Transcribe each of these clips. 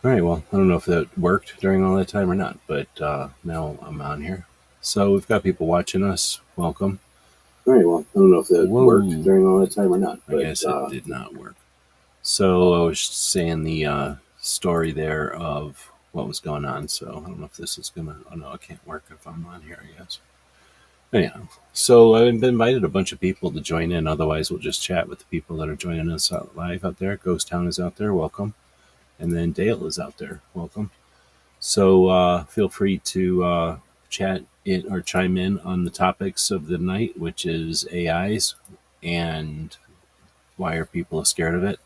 All right, well, I don't know if that worked during all that time or not, but now I'm on here. So we've got people watching us. Welcome. All right, well, I don't know if that Whoa. worked during all that time or not, I but guess it did not work. So I was saying the story there of what was going on. So I don't know if this is going to, oh no, it can't work if I'm on here, I guess. Anyhow, so I've invited a bunch of people to join in. Otherwise, we'll just chat with the people that are joining us out live out there. Ghost Town is out there. Welcome. And then Dale is out there. Welcome. So feel free to chat in or chime in on the topics of the night, which is AIs and why are people scared of it.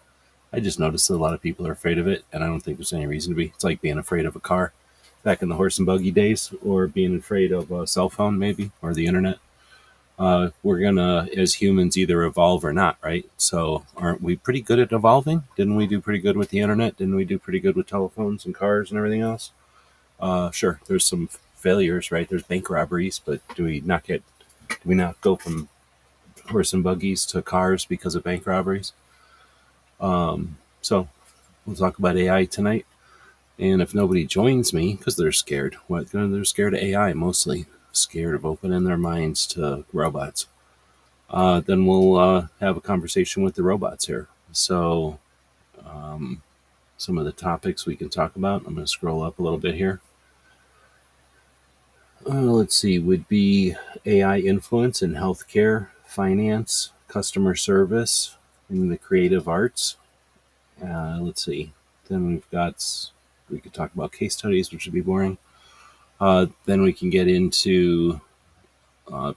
I just noticed that a lot of people are afraid of it, and I don't think there's any reason to be. It's like being afraid of a car back in the horse and buggy days, or being afraid of a cell phone, maybe, or the internet. We're gonna, as humans, either evolve or not, right? So, aren't we pretty good at evolving? Didn't we do pretty good with the internet? Didn't we do pretty good with telephones and cars and everything else? Sure, there's some failures, right? There's bank robberies, but do we not go from horse and buggies to cars because of bank robberies? So we'll talk about AI tonight. And if nobody joins me, because they're scared, they're scared of AI mostly, scared of opening their minds to robots. Then we'll have a conversation with the robots here. So some of the topics we can talk about. I'm going to scroll up a little bit here. Let's see, would be AI influence in healthcare, finance, customer service, in the creative arts. Let's see. Then we could talk about case studies, which would be boring. Then we can get into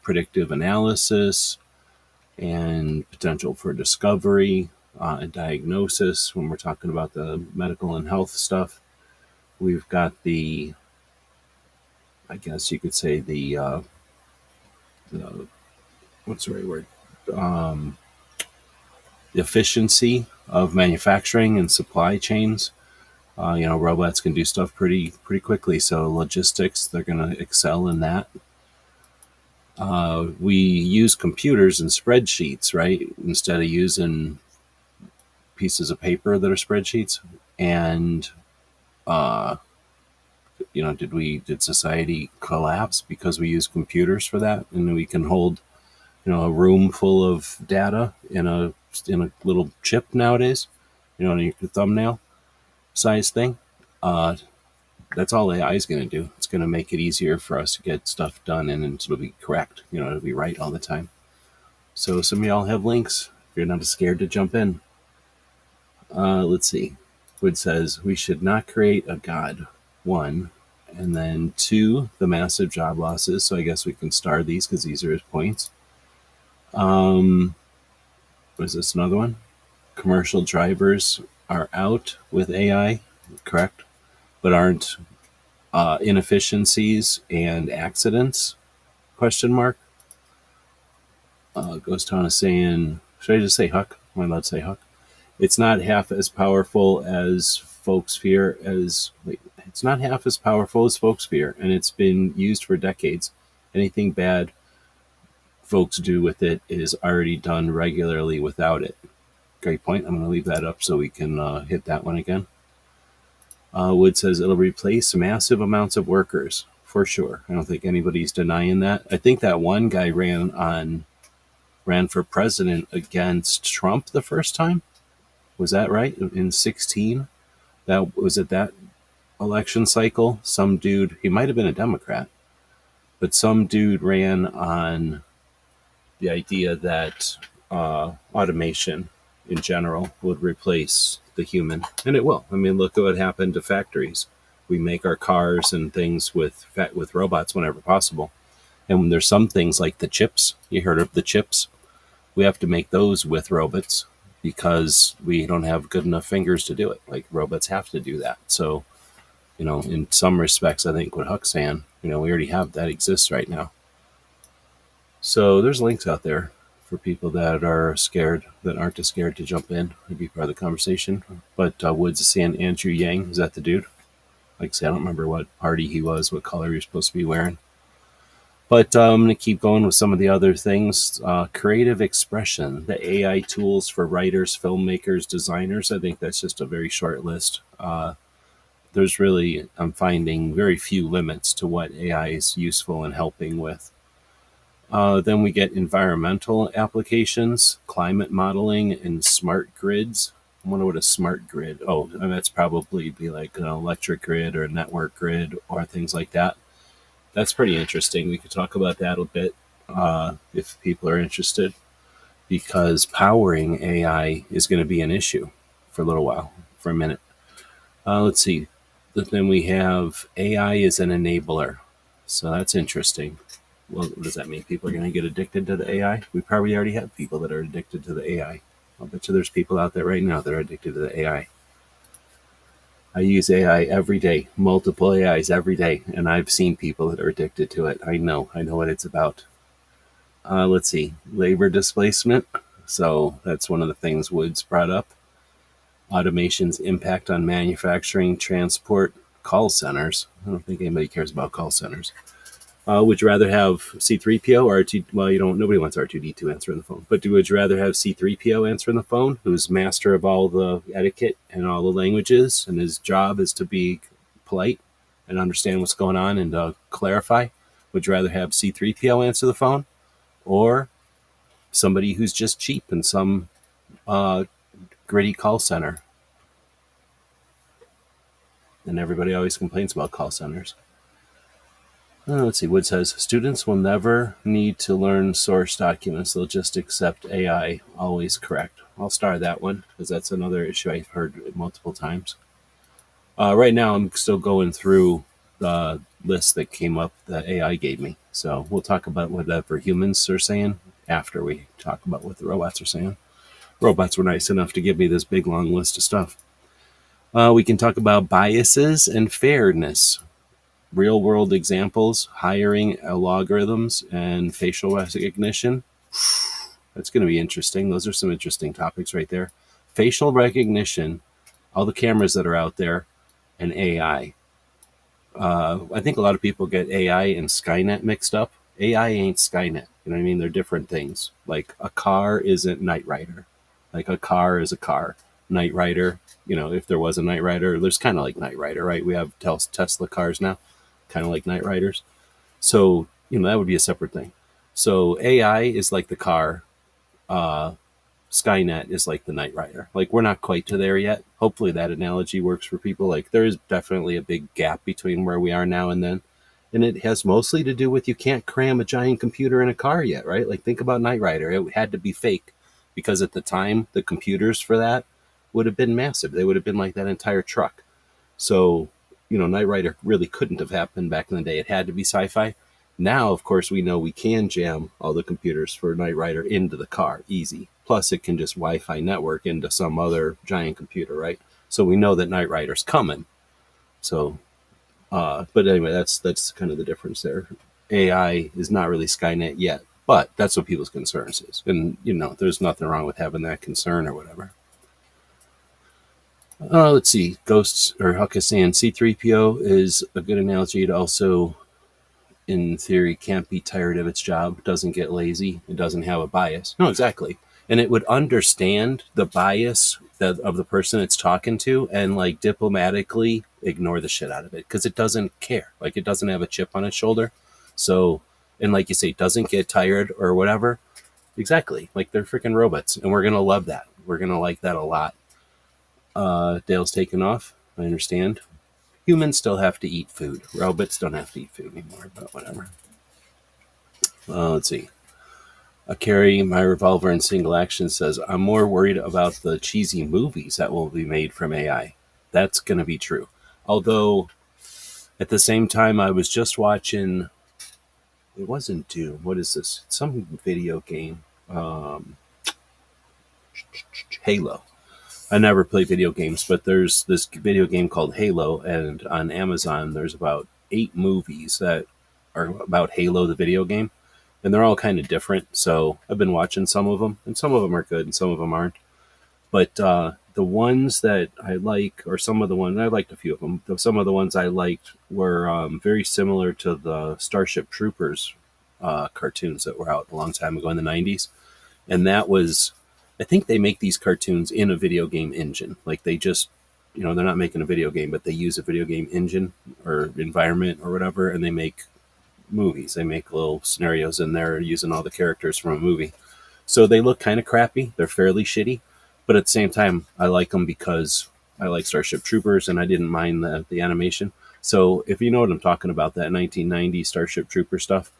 predictive analysis and potential for discovery and diagnosis when we're talking about the medical and health stuff. We've got I guess you could say the what's the right word? Um, the efficiency of manufacturing and supply chains. Robots can do stuff pretty quickly. So logistics, they're going to excel in that. We use computers and spreadsheets, right? Instead of using pieces of paper that are spreadsheets. And did society collapse because we use computers for that? And we can hold a room full of data in a little chip nowadays, in your thumbnail size thing. That's all AI is going to do. It's going to make it easier for us to get stuff done, and it'll be correct. It'll be right all the time. So some of y'all have links if you're not scared to jump in. Let's see. Wood says we should not create a god. One, and then two, the massive job losses. So I guess we can star these because these are his points. Was this another one? Commercial drivers are out with AI, correct, but aren't inefficiencies and accidents? Question mark. Ghost Town is saying, should I just say Huck? Am I allowed to say Huck? It's not half as powerful as folks fear. It's not half as powerful as folks fear, and it's been used for decades. Anything bad folks do with it is already done regularly without it. Great point. I'm going to leave that up so we can hit that one again. Wood says it'll replace massive amounts of workers for sure. I don't think anybody's denying that. I think that one guy ran for president against Trump the first time. Was that right? In 16? That was it that election cycle? Some dude, he might have been a Democrat, but some dude ran on the idea that automation in general would replace the human, and it will. I mean, look at what happened to factories. We make our cars and things with robots whenever possible, and when there's some things like the chips. You heard of the chips? We have to make those with robots because we don't have good enough fingers to do it. Like robots have to do that. So, in some respects, I think what Huck's saying, we already have that exists right now. So there's links out there for people that are scared, that aren't scared to jump in and be part of the conversation. But Woods is saying Andrew Yang, is that the dude? Like I said, I don't remember what party he was, what color he was supposed to be wearing. But I'm going to keep going with some of the other things. Creative expression, the AI tools for writers, filmmakers, designers. I think that's just a very short list. there's really, I'm finding very few limits to what AI is useful in helping with. Then we get environmental applications, climate modeling, and smart grids. I wonder what a smart grid. Oh, and that's probably be like an electric grid or a network grid or things like that. That's pretty interesting. We could talk about that a bit if people are interested, because powering AI is going to be an issue for a little while, for a minute. Let's see. Then we have AI is an enabler. So that's interesting. Well, what does that mean? People are going to get addicted to the AI? We probably already have people that are addicted to the AI. I'll bet you there's people out there right now that are addicted to the AI. I use AI every day, multiple AIs every day, and I've seen people that are addicted to it. I know what it's about. Let's see, labor displacement. So that's one of the things Woods brought up. Automation's impact on manufacturing, transport, call centers. I don't think anybody cares about call centers. Would you rather have C3PO or R2? Well, you don't. Nobody wants R2D2 answering the phone. But would you rather have C3PO answering the phone, who's master of all the etiquette and all the languages, and his job is to be polite and understand what's going on and clarify? Would you rather have C3PO answer the phone, or somebody who's just cheap in some gritty call center? And everybody always complains about call centers. Let's see. Wood says students will never need to learn source documents. They'll just accept AI. Always correct. I'll star that one because that's another issue I've heard multiple times. Right now, I'm still going through the list that came up that AI gave me. So we'll talk about whatever humans are saying after we talk about what the robots are saying. Robots were nice enough to give me this big long list of stuff. We can talk about biases and fairness. Real world examples, hiring algorithms, and facial recognition. That's going to be interesting. Those are some interesting topics right there. Facial recognition, all the cameras that are out there, and AI. I think a lot of people get AI and Skynet mixed up. AI ain't Skynet. You know what I mean? They're different things. Like a car isn't Knight Rider. Like a car is a car. Knight Rider, if there was a Knight Rider, there's kind of like Knight Rider, right? We have Tesla cars now, kind of like Knight Riders. So, that would be a separate thing. So AI is like the car. Skynet is like the Knight Rider. Like, we're not quite to there yet. Hopefully that analogy works for people. Like, there is definitely a big gap between where we are now and then. And it has mostly to do with you can't cram a giant computer in a car yet, right? Like, think about Knight Rider. It had to be fake because at the time, the computers for that would have been massive. They would have been like that entire truck. So, Knight Rider really couldn't have happened back in the day. It had to be sci-fi. Now, of course, we know we can jam all the computers for Knight Rider into the car, easy. Plus, it can just Wi-Fi network into some other giant computer, right? So we know that Knight Rider's coming. So, but anyway, that's kind of the difference there. AI is not really Skynet yet, but that's what people's concerns is. And, there's nothing wrong with having that concern or whatever. Let's see. Ghosts, or Huck is saying C3PO is a good analogy. It also, in theory, can't be tired of its job, doesn't get lazy, it doesn't have a bias. No, exactly. And it would understand the bias of the person it's talking to and like diplomatically ignore the shit out of it because it doesn't care. Like, it doesn't have a chip on its shoulder. So, and like you say, doesn't get tired or whatever. Exactly. Like, they're freaking robots, and we're going to love that. We're going to like that a lot. Dale's taken off. I understand. Humans still have to eat food. Robots don't have to eat food anymore, but whatever. Let's see. I carry my revolver in single action says, I'm more worried about the cheesy movies that will be made from AI. That's going to be true. Although, at the same time, I was just watching, it wasn't Doom. What is this? Some video game. Halo. I never play video games, but there's this video game called Halo, and on Amazon, there's about 8 movies that are about Halo, the video game. And they're all kind of different. So I've been watching some of them, and some of them are good and some of them aren't. But the ones that I like, or some of the ones, I liked a few of them. Some of the ones I liked were very similar to the Starship Troopers cartoons that were out a long time ago in the 90s. And that was, I think they make these cartoons in a video game engine. Like, they just they're not making a video game, but they use a video game engine or environment or whatever, and they make movies. They make little scenarios in there using all the characters from a movie. So they look kind of crappy. They're fairly shitty, but at the same time, I like them because I like Starship Troopers, and I didn't mind the animation. So if you know what I'm talking about, that 1990 Starship Trooper stuff,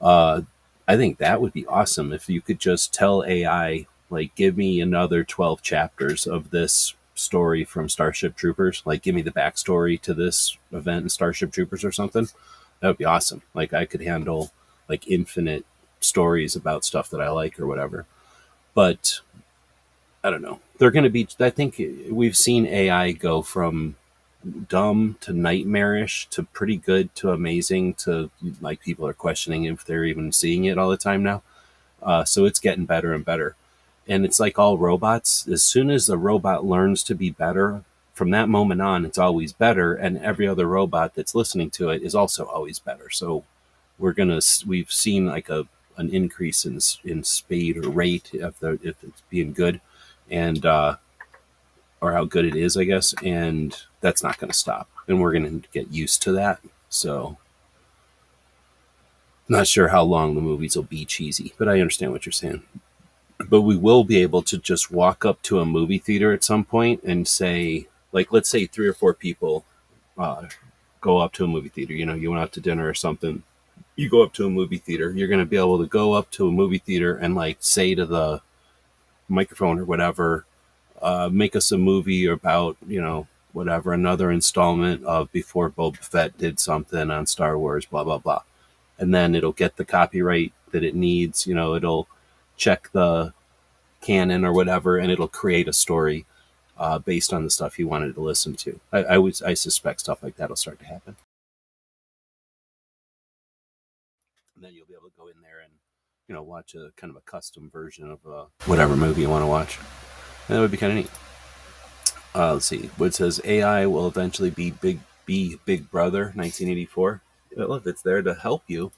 uh, I think that would be awesome if you could just tell AI, like, give me another 12 chapters of this story from Starship Troopers. Like, give me the backstory to this event in Starship Troopers or something. That would be awesome. Like, I could handle like infinite stories about stuff that I like or whatever. But I don't know. They're going to be, I think we've seen AI go from dumb to nightmarish to pretty good to amazing to like people are questioning if they're even seeing it all the time now. So it's getting better and better. And it's like all robots. As soon as the robot learns to be better, from that moment on, it's always better. And every other robot that's listening to it is also always better. So we've seen like an increase in speed or rate if it's being good, and or how good it is, I guess. And that's not going to stop. And we're going to get used to that. So not sure how long the movies will be cheesy, but I understand what you're saying. But we will be able to just walk up to a movie theater at some point and say, like, let's say three or four people uh, go up to a movie theater. You went out to dinner or something. You go up to a movie theater. You're going to be able to go up to a movie theater and like say to the microphone or whatever, make us a movie about whatever, another installment of before Boba Fett did something on Star Wars, blah blah blah, and then it'll get the copyright that it needs. It'll check the canon or whatever, and it'll create a story based on the stuff you wanted to listen to. I suspect stuff like that'll start to happen, and then you'll be able to go in there and watch a kind of a custom version of whatever movie you want to watch, and that would be kind of neat. Let's see. What says AI will eventually be Big Brother 1984. Look, it's there to help you.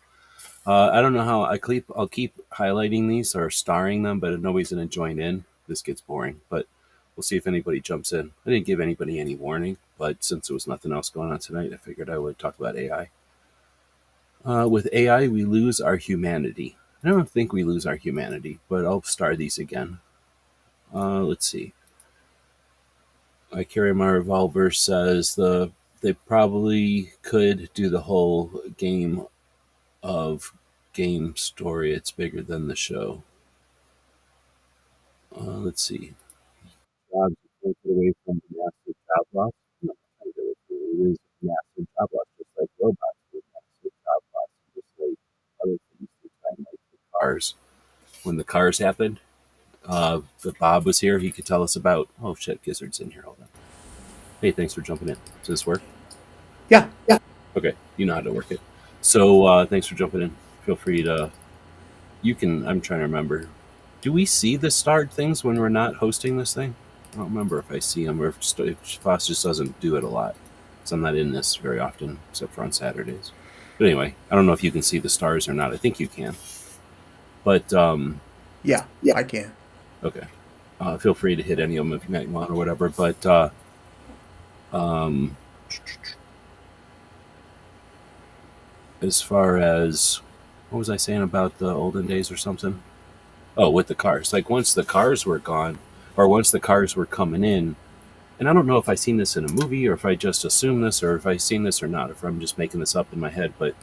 I don't know how I'll keep highlighting these or starring them, but nobody's going to join in. This gets boring, but we'll see if anybody jumps in. I didn't give anybody any warning, but since there was nothing else going on tonight, I figured I would talk about AI. With AI, we lose our humanity. I don't think we lose our humanity, but I'll star these again. Let's see. I carry my revolver says they probably could do the whole of game story. It's bigger than the show. Let's see. Jobs take it away from the massive job loss. No, it is massive job loss, just like robots with massive job loss, just like other things that time, like the cars. When the cars happened, if Bob was here, he could tell us about. Oh shit, Gizzard's in here. Hold on. Hey, thanks for jumping in. Does this work? Yeah. Okay, you know how to work it. So thanks for jumping in. Feel free to. You can. I'm trying to remember. Do we see the start things when we're not hosting this thing? I don't remember if I see them or if Foss just doesn't do it a lot. So I'm not in this very often, except for on Saturdays. But anyway, I don't know if you can see the stars or not. I think you can. But Yeah, I can. okay. Feel free to hit any of them if you might want or whatever. But um, as far as what was I saying about the olden days or something? Oh, with the cars. Like once the cars were gone, or once the cars were coming in, and I don't know if I seen this in a movie or if I just assume this or if I seen this or not, if I'm just making this up in my head. But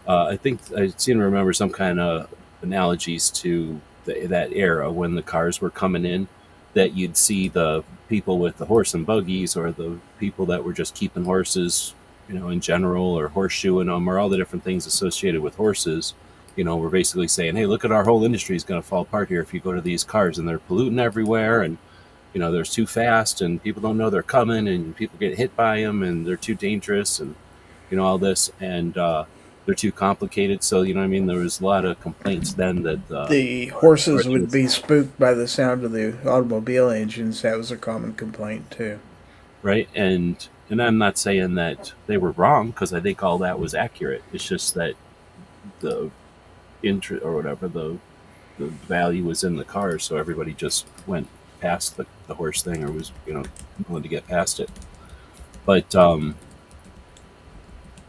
I think I seem to remember some kind of analogies to that era when the cars were coming in, that you'd see the people with the horse and buggies or the people that were just keeping horses, in general, or horseshoeing them, or all the different things associated with horses. We're basically saying, hey, look at our whole industry is going to fall apart here if you go to these cars and they're polluting everywhere, and they're too fast and people don't know they're coming and people get hit by them and they're too dangerous and all this, and they're too complicated. So I mean, there was a lot of complaints then that The horses would be spooked by the sound of the automobile engines. That was a common complaint too. right. And I'm not saying that they were wrong, because I think all that was accurate. It's just that the interest or whatever, the value was in the cars, so everybody just went past the horse thing, or was willing to get past it. But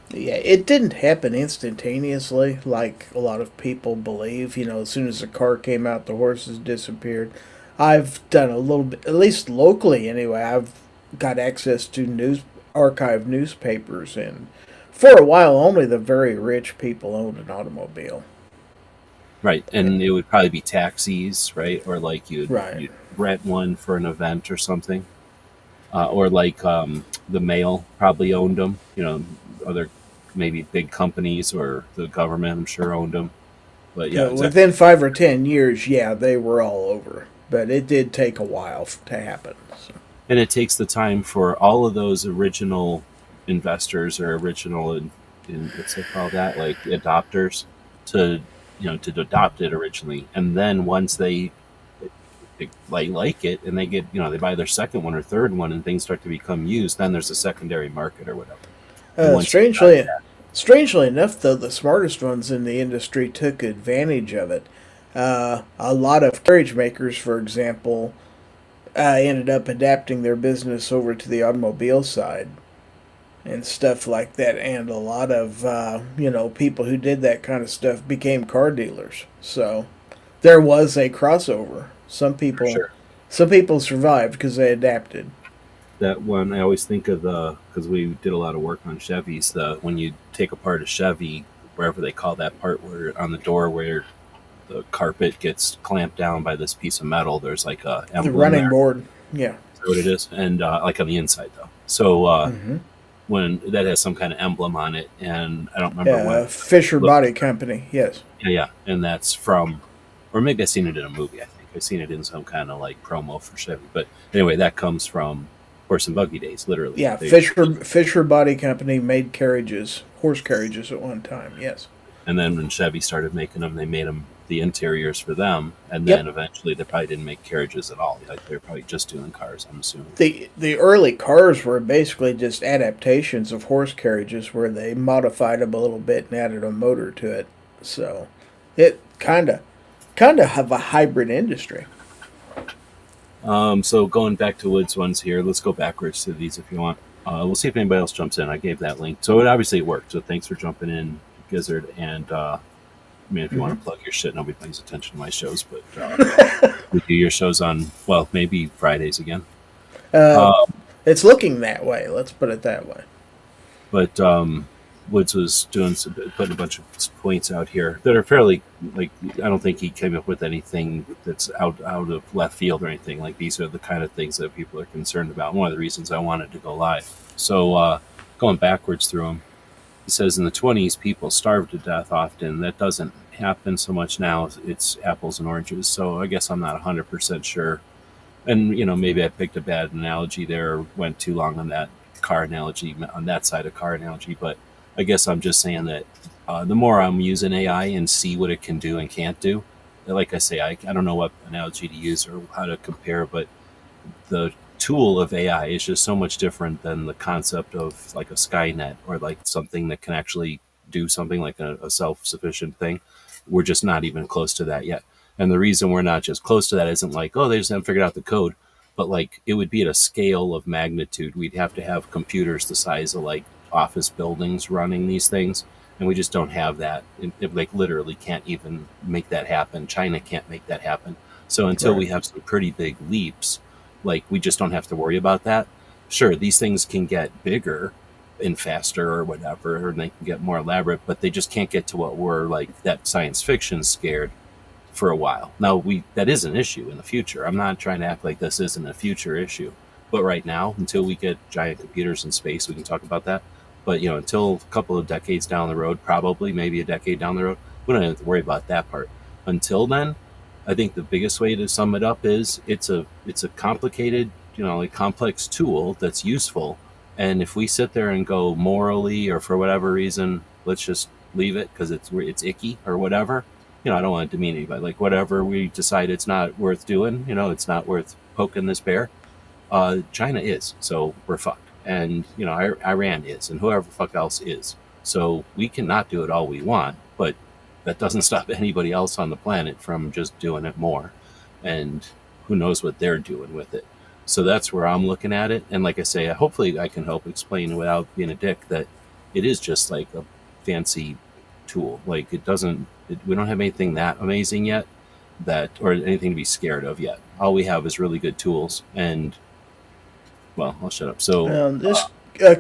Yeah, it didn't happen instantaneously like a lot of people believe. As soon as the car came out, the horses disappeared. I've done a little bit, at least locally anyway. I've got access to archive newspapers, and for a while, only the very rich people owned an automobile. right, and it would probably be taxis, right, or like Right. you'd rent one for an event or something, or like the mail probably owned them. Other maybe big companies or the government, I'm sure, owned them. But yeah, exactly. Within 5 or 10 years, yeah, they were all over. But it did take a while to happen. So. And it takes the time for all of those original investors or original in what's they call that, like adopters, to to adopt it originally, and then once they like it and they get they buy their second one or third one and things start to become used, then there's a secondary market or whatever. And once you got Strangely, that, strangely enough, though, the smartest ones in the industry took advantage of it. A lot of carriage makers, for example, ended up adapting their business over to the automobile side and stuff like that. And a lot of people who did that kind of stuff became car dealers. So there was a crossover. Some for people, sure. some people survived because they adapted. That one I always think of, because we did a lot of work on Chevys, the when you take apart a Chevy, wherever they call that part where on the door where the carpet gets clamped down by this piece of metal, there's like a The emblem running there. board, yeah. Is that what it is? And like on the inside though. So Hmm. when that has some kind of emblem on it, and I don't remember what. Fisher Look, Body Company, yes. yeah, yeah, and that's from, or maybe I've seen it in a movie. I think I've seen it in some kind of like promo for Chevy. But anyway, that comes from horse and buggy days, literally. Yeah, They Fisher Body Company made carriages, horse carriages at one time. Yes. And then when Chevy started making them, they made them the interiors for them, and then Yep. eventually they probably didn't make carriages at all. Like they're probably just doing cars, I'm assuming. The early cars were basically just adaptations of horse carriages where they modified them a little bit and added a motor to it. So it kind of have a hybrid industry. So going back to Wood's ones here, let's go backwards to these if you want. We'll see if anybody else jumps in. I gave that link, so it worked. So thanks for jumping in, Gizzard. And I mean, if you want to plug your shit, nobody pays attention to my shows, but we do your shows on, well, maybe Fridays again. Uh, it's looking that way. Let's put it that way. But Woods was putting a bunch of points out here that are fairly, like, I don't think he came up with anything that's out of left field or anything. Like, these are the kind of things that people are concerned about. One of the reasons I wanted to go live. So going backwards through them, he says in the 20s people starved to death often. That doesn't happen so much now. It's apples and oranges. So I guess I'm not 100% sure. And maybe I picked a bad analogy there, or went too long on that car analogy, on that side of car analogy. But I guess I'm just saying that the more I'm using AI and see what it can do and can't do, like I say, I don't know what analogy to use or how to compare, but the tool of AI is just so much different than the concept of like a Skynet or like something that can actually do something like a self-sufficient thing. We're just not even close to that yet. And the reason we're not just close to that isn't like, oh, they just haven't figured out the code, but like it would be at a scale of magnitude. We'd have to have computers the size of like office buildings running these things. And we just don't have that. It like literally can't even make that happen. China can't make that happen. So until we have some pretty big leaps, like we just don't have to worry about that. Sure, these things can get bigger and faster or whatever, and they can get more elaborate, but they just can't get to what we're like that science fiction scared for a while. Now that is an issue in the future. I'm not trying to act like this isn't a future issue, but right now, until we get giant computers in space, we can talk about that. But until a couple of decades down the road, probably maybe a decade down the road, we don't have to worry about that part. Until then, I think the biggest way to sum it up is it's a complicated, like complex tool that's useful. And if we sit there and go morally or for whatever reason, let's just leave it because it's icky or whatever. I don't want to demean anybody. Like whatever we decide it's not worth doing, it's not worth poking this bear. China is, so we're fucked. And Iran is, and whoever the fuck else is. So we cannot do it all we want, but that doesn't stop anybody else on the planet from just doing it more. And who knows what they're doing with it. So that's where I'm looking at it. And like I say, hopefully I can help explain without being a dick that it is just like a fancy tool. Like it doesn't, we don't have anything that amazing yet, that or anything to be scared of yet. All we have is really good tools. And well, I'll shut up. So Just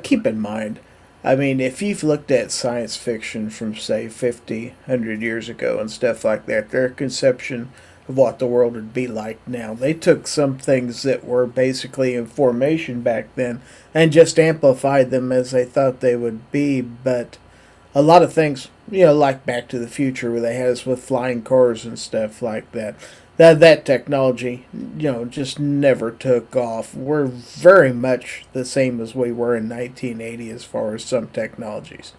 keep in mind, I mean, if you've looked at science fiction from, say, 50, 100 years ago and stuff like that, their conception of what the world would be like now, they took some things that were basically in formation back then and just amplified them as they thought they would be. But a lot of things, like Back to the Future, where they had us with flying cars and stuff like that. That technology, just never took off. We're very much the same as we were in 1980 as far as some technologies.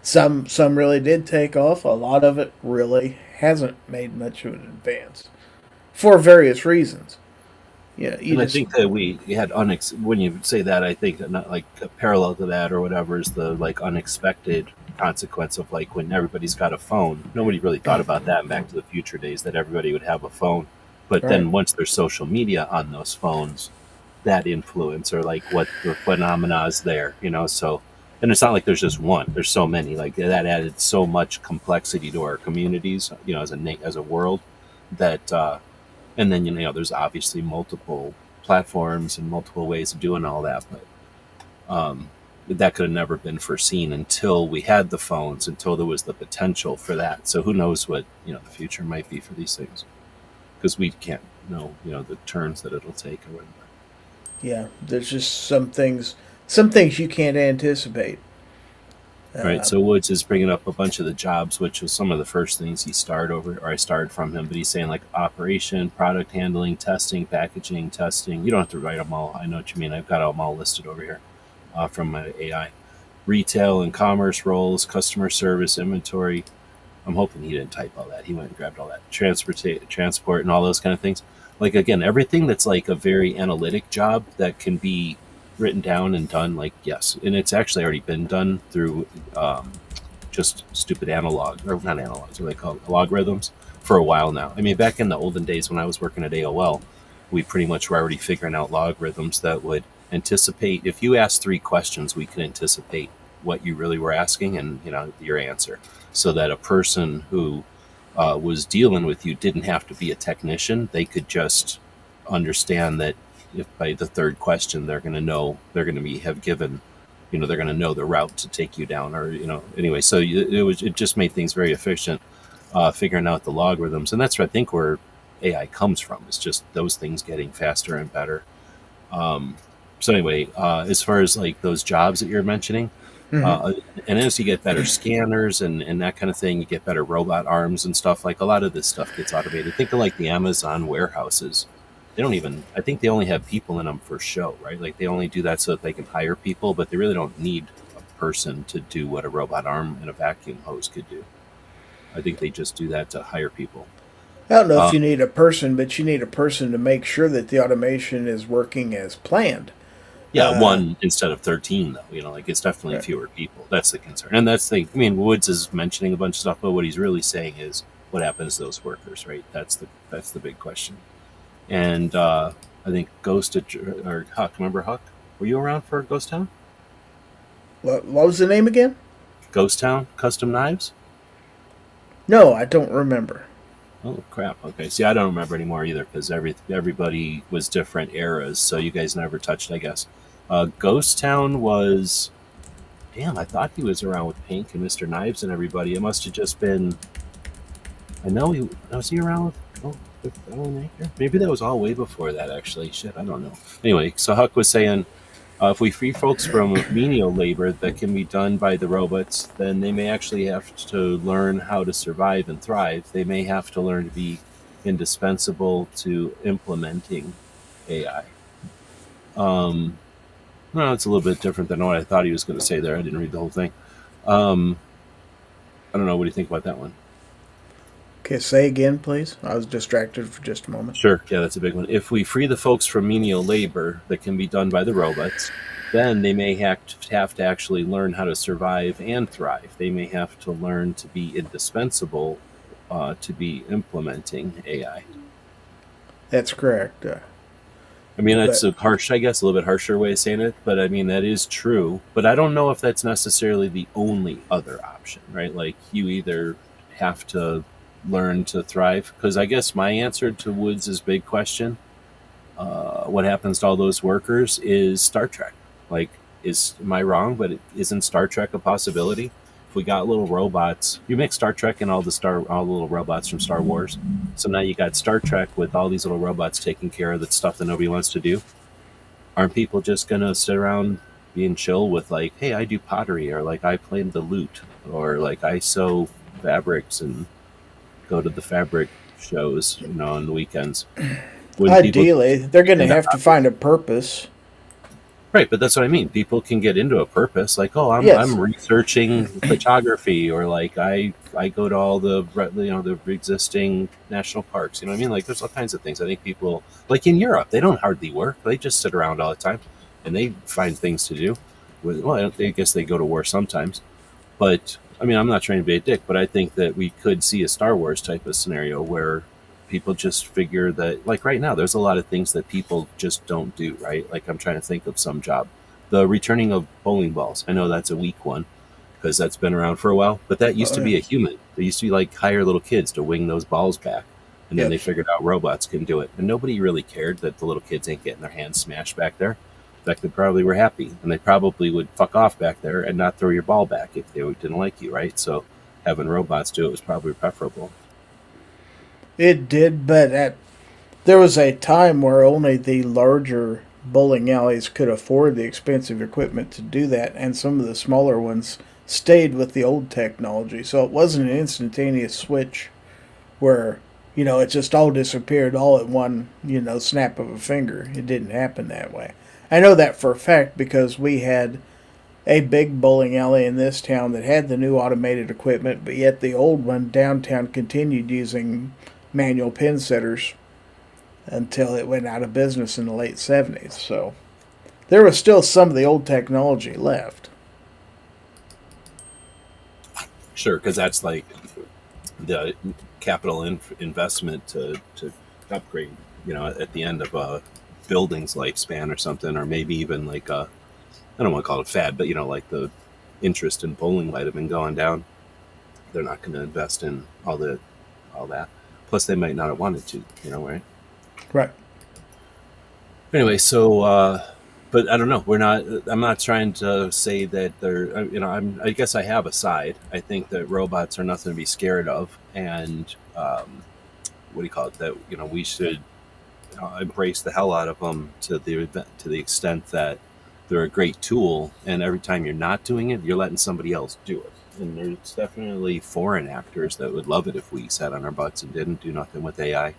Some really did take off. A lot of it really hasn't made much of an advance for various reasons. and I think that we had when you say that, I think that not like a parallel to that or whatever is the like unexpected consequence of like when everybody's got a phone. Nobody really thought about that in Back to the Future days that everybody would have a phone. But right. then once there's social media on those phones, that influence or like what the phenomena is there, so and it's not like there's just one. There's so many. Like that added so much complexity to our communities, as a world that and then there's obviously multiple platforms and multiple ways of doing all that, but that could have never been foreseen until we had the phones, until there was the potential for that. So who knows what the future might be for these things, because we can't know the turns that it'll take or whatever. Yeah, there's just some things you can't anticipate. All right, Uh, so Woods is bringing up a bunch of the jobs, which was some of the first things he started over, or I started from him. But he's saying like operation, product handling, testing, packaging, testing. You don't have to write them all. I know what you mean. I've got them all listed over here from my AI. Retail and commerce roles, customer service, inventory. I'm hoping he didn't type all that. He went and grabbed all that. Transport, and all those kind of things. Like again, everything that's like a very analytic job that can be written down and done. Like yes, and it's actually already been done through just stupid analog or not analogs. What are they called? Logarithms for a while now. I mean, back in the olden days when I was working at AOL, we pretty much were already figuring out logarithms that would anticipate. If you asked 3 questions, we could anticipate what you really were asking and your answer, so that a person who was dealing with you didn't have to be a technician. They could just understand that if by the third question they're going to know, they're going to be have given, they're going to know the route to take you down, or anyway. So it just made things very efficient, figuring out the logarithms, and that's what I think where AI comes from. It's just those things getting faster and better. So anyway, as far as like those jobs that you're mentioning, mhm. uh, and as you get better scanners and that kind of thing, you get better robot arms and stuff. Like a lot of this stuff gets automated. Think of like the Amazon warehouses. They don't even. I think they only have people in them for show, right? Like they only do that so that they can hire people, but they really don't need a person to do what a robot arm and a vacuum hose could do. I think they just do that to hire people. I don't know if Uh, you need a person, but you need a person to make sure that the automation is working as planned. Yeah, Uh, one instead of 13, though. Like it's definitely right. fewer people. That's the concern, and that's the. I mean, Woods is mentioning a bunch of stuff, but what he's really saying is what happens to those workers, right? That's the big question. And I think or Huck. Remember Huck? Were you around for Ghost Town? What was the name again? Ghost Town Custom Knives. No, I don't remember. Oh crap! Okay, see, I don't remember anymore either because everybody was different eras, so you guys never touched, I guess. Ghost Town was. Damn, I thought he was around with Pink and Mr. Knives and everybody. It must have just been. I know he was he around with Alan Anchor? Maybe that was all way before that. Actually, shit, I don't know. Anyway, so Huck was saying, if we free folks from menial labor that can be done by the robots, then they may actually have to learn how to survive and thrive. They may have to learn to be indispensable to implementing AI. Um, well, it's a little bit different than what I thought he was going to say there. I didn't read the whole thing. Um, I don't know. What do you think about that one? Okay, say again, please. I was distracted for just a moment. Sure. Yeah, that's a big one. If we free the folks from menial labor that can be done by the robots, then they may have to actually learn how to survive and thrive. They may have to learn to be indispensable to be implementing AI. That's correct. I mean, that's But a harsh, I guess, a little bit harsher way of saying it, but I mean, that is true. But I don't know if that's necessarily the only other option, right? Like, you either have to learn to thrive, because I guess my answer to Woods' big question, what happens to all those workers, is Star Trek. Like, am I wrong? But isn't Star Trek a possibility? If we got little robots, you make Star Trek and all the little robots from Star Wars. So now you got Star Trek with all these little robots taking care of the stuff that nobody wants to do. Aren't people just gonna sit around being chill with, like, hey, I do pottery, or like I play the lute, or like I sew fabrics and go to the fabric shows, on the weekends? Wouldn't people ideally, they're going to into have to hobbies? find a purpose. Right, but that's what I mean. People can get into a purpose, like, oh, I'm Yes. researching photography, or like I go to all the existing national parks. You know what I mean? Like, there's all kinds of things. I think people, like in Europe, they don't hardly work. They just sit around all the time, and they find things to do. Well, I guess they go to war sometimes, but I mean, I'm not trying to be a dick, but I think that we could see a Star Wars type of scenario where people just figure that, like right now, there's a lot of things that people just don't do, right? Like, I'm trying to think of some job. The returning of bowling balls. I know that's a weak one because that's been around for a while, but that used Oh, to yeah. be a human. They used to be like hire little kids to wing those balls back. And then they Yes. figured out robots can do it. And nobody really cared that the little kids ain't getting their hands smashed back there. In fact, they probably were happy, and they probably would fuck off back there and not throw your ball back if they didn't like you, right? So having robots do it was probably preferable. It did, but there was a time where only the larger bowling alleys could afford the expensive equipment to do that, and some of the smaller ones stayed with the old technology. So it wasn't an instantaneous switch where, it just all disappeared all at one, snap of a finger. It didn't happen that way. I know that for a fact because we had a big bowling alley in this town that had the new automated equipment, but yet the old one downtown continued using manual pin setters until it went out of business in the late 70s. So there was still some of the old technology left. Sure, because that's like the capital investment to upgrade, at the end of a building's lifespan or something, or maybe even like I don't want to call it fad, but like the interest in bowling might have been going down. They're not going to invest in all that. Plus, they might not have wanted to, right? Right. Anyway, so but I don't know. I'm not trying to say that they're. I guess I have a side. I think that robots are nothing to be scared of, and what do you call it? That we should embrace the hell out of them to the extent that they're a great tool. And every time you're not doing it, you're letting somebody else do it. And there's definitely foreign actors that would love it if we sat on our butts and didn't do nothing with AI.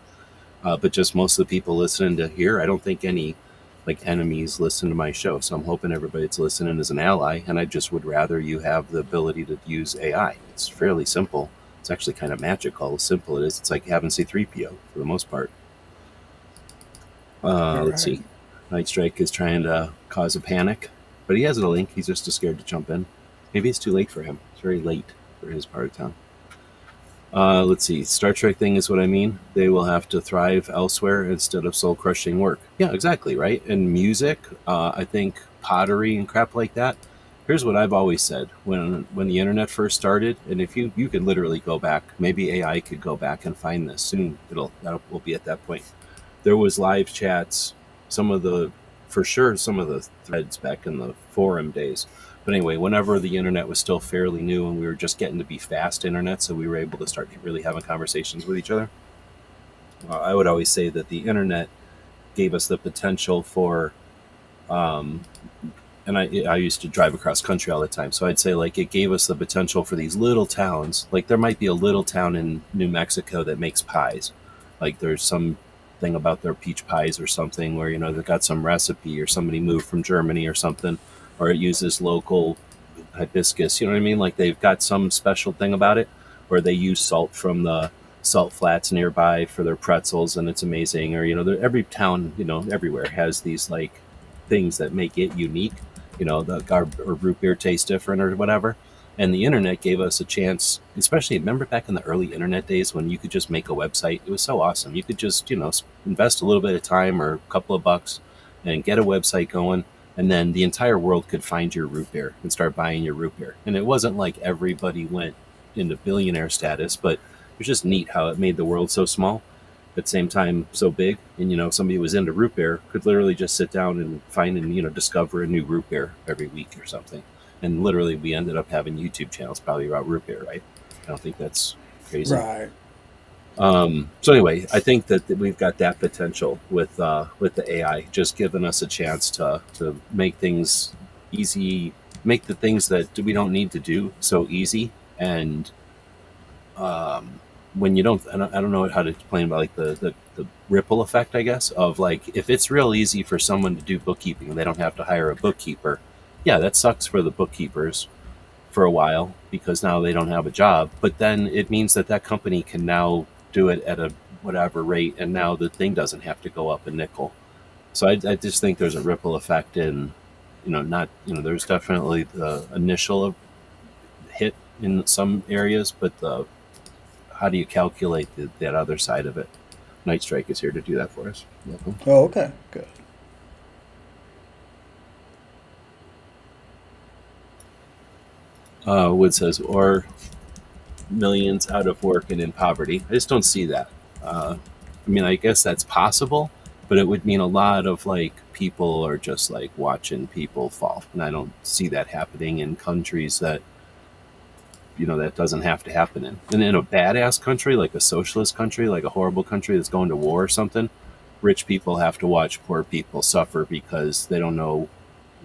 But just most of the people listening to here, I don't think any like enemies listen to my show. So I'm hoping everybody that's listening is an ally. And I just would rather you have the ability to use AI. It's fairly simple. It's actually kind of magical how simple it is. It's like having C3PO for the most part. All Let's right. see. Night Strike is trying to cause a panic, but he has a link. He's just too scared to jump in. Maybe it's too late for him. It's very late for his part of town. Let's see. Star Trek thing is what I mean. They will have to thrive elsewhere instead of soul crushing work. Yeah, exactly, right? And music, I think pottery and crap like that. Here's what I've always said when the internet first started, and if you could literally go back, maybe AI could go back and find this soon. We'll be at that point. There was live chats, some of the for sure some of the threads back in the forum days. But anyway, whenever the internet was still fairly new and we were just getting to be fast internet, so we were able to start really having conversations with each other, I would always say that the internet gave us the potential for, um, and I used to drive across country all the time, so I'd say like it gave us the potential for these little towns. Like there might be a little town in New Mexico that makes pies. Like there's some thing about their peach pies or something where they've got some recipe or somebody moved from Germany or something, or it uses local hibiscus. You know what I mean? Like they've got some special thing about it, or they use salt from the salt flats nearby for their pretzels, and it's amazing. Or every town, everywhere has these like things that make it unique. The or root beer tastes different or whatever. And the internet gave us a chance, especially remember back in the early internet days when you could just make a website. It was so awesome. You could just invest a little bit of time or a couple of bucks and get a website going, and then the entire world could find your root beer and start buying your root beer. And it wasn't like everybody went into billionaire status, but it was just neat how it made the world so small, at the same time so big. And somebody who was into root beer could literally just sit down and find and discover a new root beer every week or something. And literally we ended up having YouTube channels probably about root beer, right? I don't think that's crazy. Right. So anyway, I think that we've got that potential with the AI, just giving us a chance to make things easy, make the things that we don't need to do so easy. And when you don't, I don't know how to explain about like the ripple effect, I guess, of like if it's real easy for someone to do bookkeeping and they don't have to hire a bookkeeper, yeah, that sucks for the bookkeepers for a while because now they don't have a job. But then it means that company can now do it at a whatever rate, and now the thing doesn't have to go up a nickel. So I just think there's a ripple effect in, there's definitely the initial hit in some areas, but how do you calculate that other side of it? Night Strike is here to do that for us. Welcome. Oh, okay. Good. Wood says, or millions out of work and in poverty. I just don't see that. I guess that's possible, but it would mean a lot of like people are just like watching people fall, and I don't see that happening in countries that that doesn't have to happen in. And in a badass country, like a socialist country, like a horrible country that's going to war or something, rich people have to watch poor people suffer because they don't know,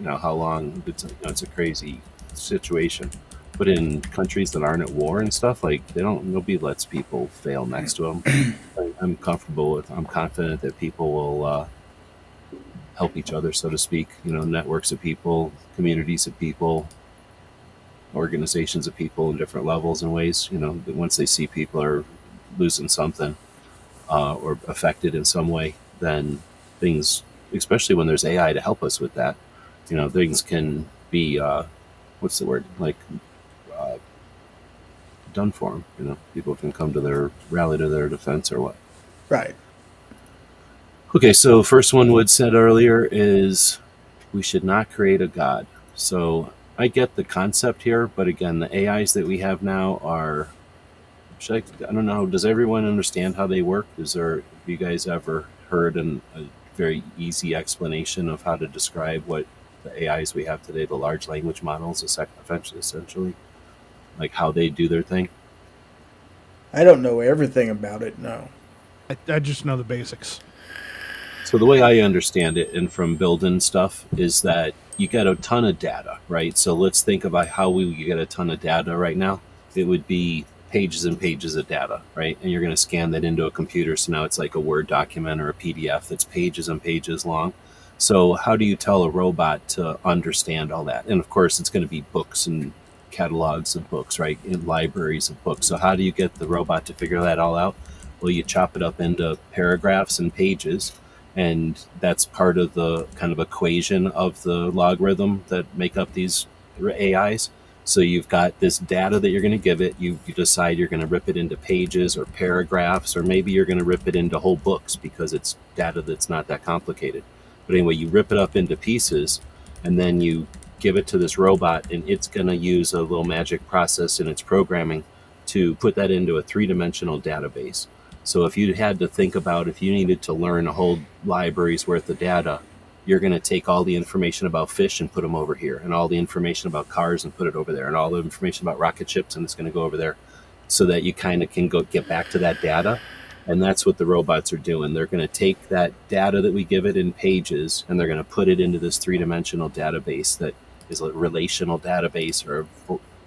how long. It's a crazy situation. But in countries that aren't at war and stuff, like nobody lets people fail next to them. I'm confident that people will help each other, so to speak. Networks of people, communities of people, organizations of people in different levels and ways. That once they see people are losing something or affected in some way, then things, especially when there's AI to help us with that, things can be what's the word, like done for them. People can come to rally to their defense or what. Right. Okay, so first one Wood said earlier is we should not create a god. So I get the concept here, but again, the AIs that we have now are, I don't know, does everyone understand how they work? Have you guys ever heard a very easy explanation of how to describe what the AIs we have today, the large language models, essentially, like how they do their thing? I don't know everything about it, no. I just know the basics. So the way I understand it, and from building stuff, is that you get a ton of data, right? So let's think about how we get a ton of data right now. It would be pages and pages of data, right? And you're going to scan that into a computer. So now it's like a Word document or a PDF that's pages and pages long. So how do you tell a robot to understand all that? And of course, it's going to be books and catalogs of books, right? In libraries of books. So how do you get the robot to figure that all out? Well, you chop it up into paragraphs and pages. And that's part of the kind of equation of the logarithm that make up these AIs. So you've got this data that you're going to give it. You decide you're going to rip it into pages or paragraphs, or maybe you're going to rip it into whole books because it's data that's not that complicated. But anyway, you rip it up into pieces, and then you give it to this robot, and it's going to use a little magic process in its programming to put that into a three-dimensional database. So if you had to think about if you needed to learn a whole library's worth of data, you're going to take all the information about fish and put them over here, and all the information about cars and put it over there, and all the information about rocket ships, and it's going to go over there, so that you kind of can get back to that data. And that's what the robots are doing. They're going to take that data that we give it in pages, and they're going to put it into this three-dimensional database that is a relational database, or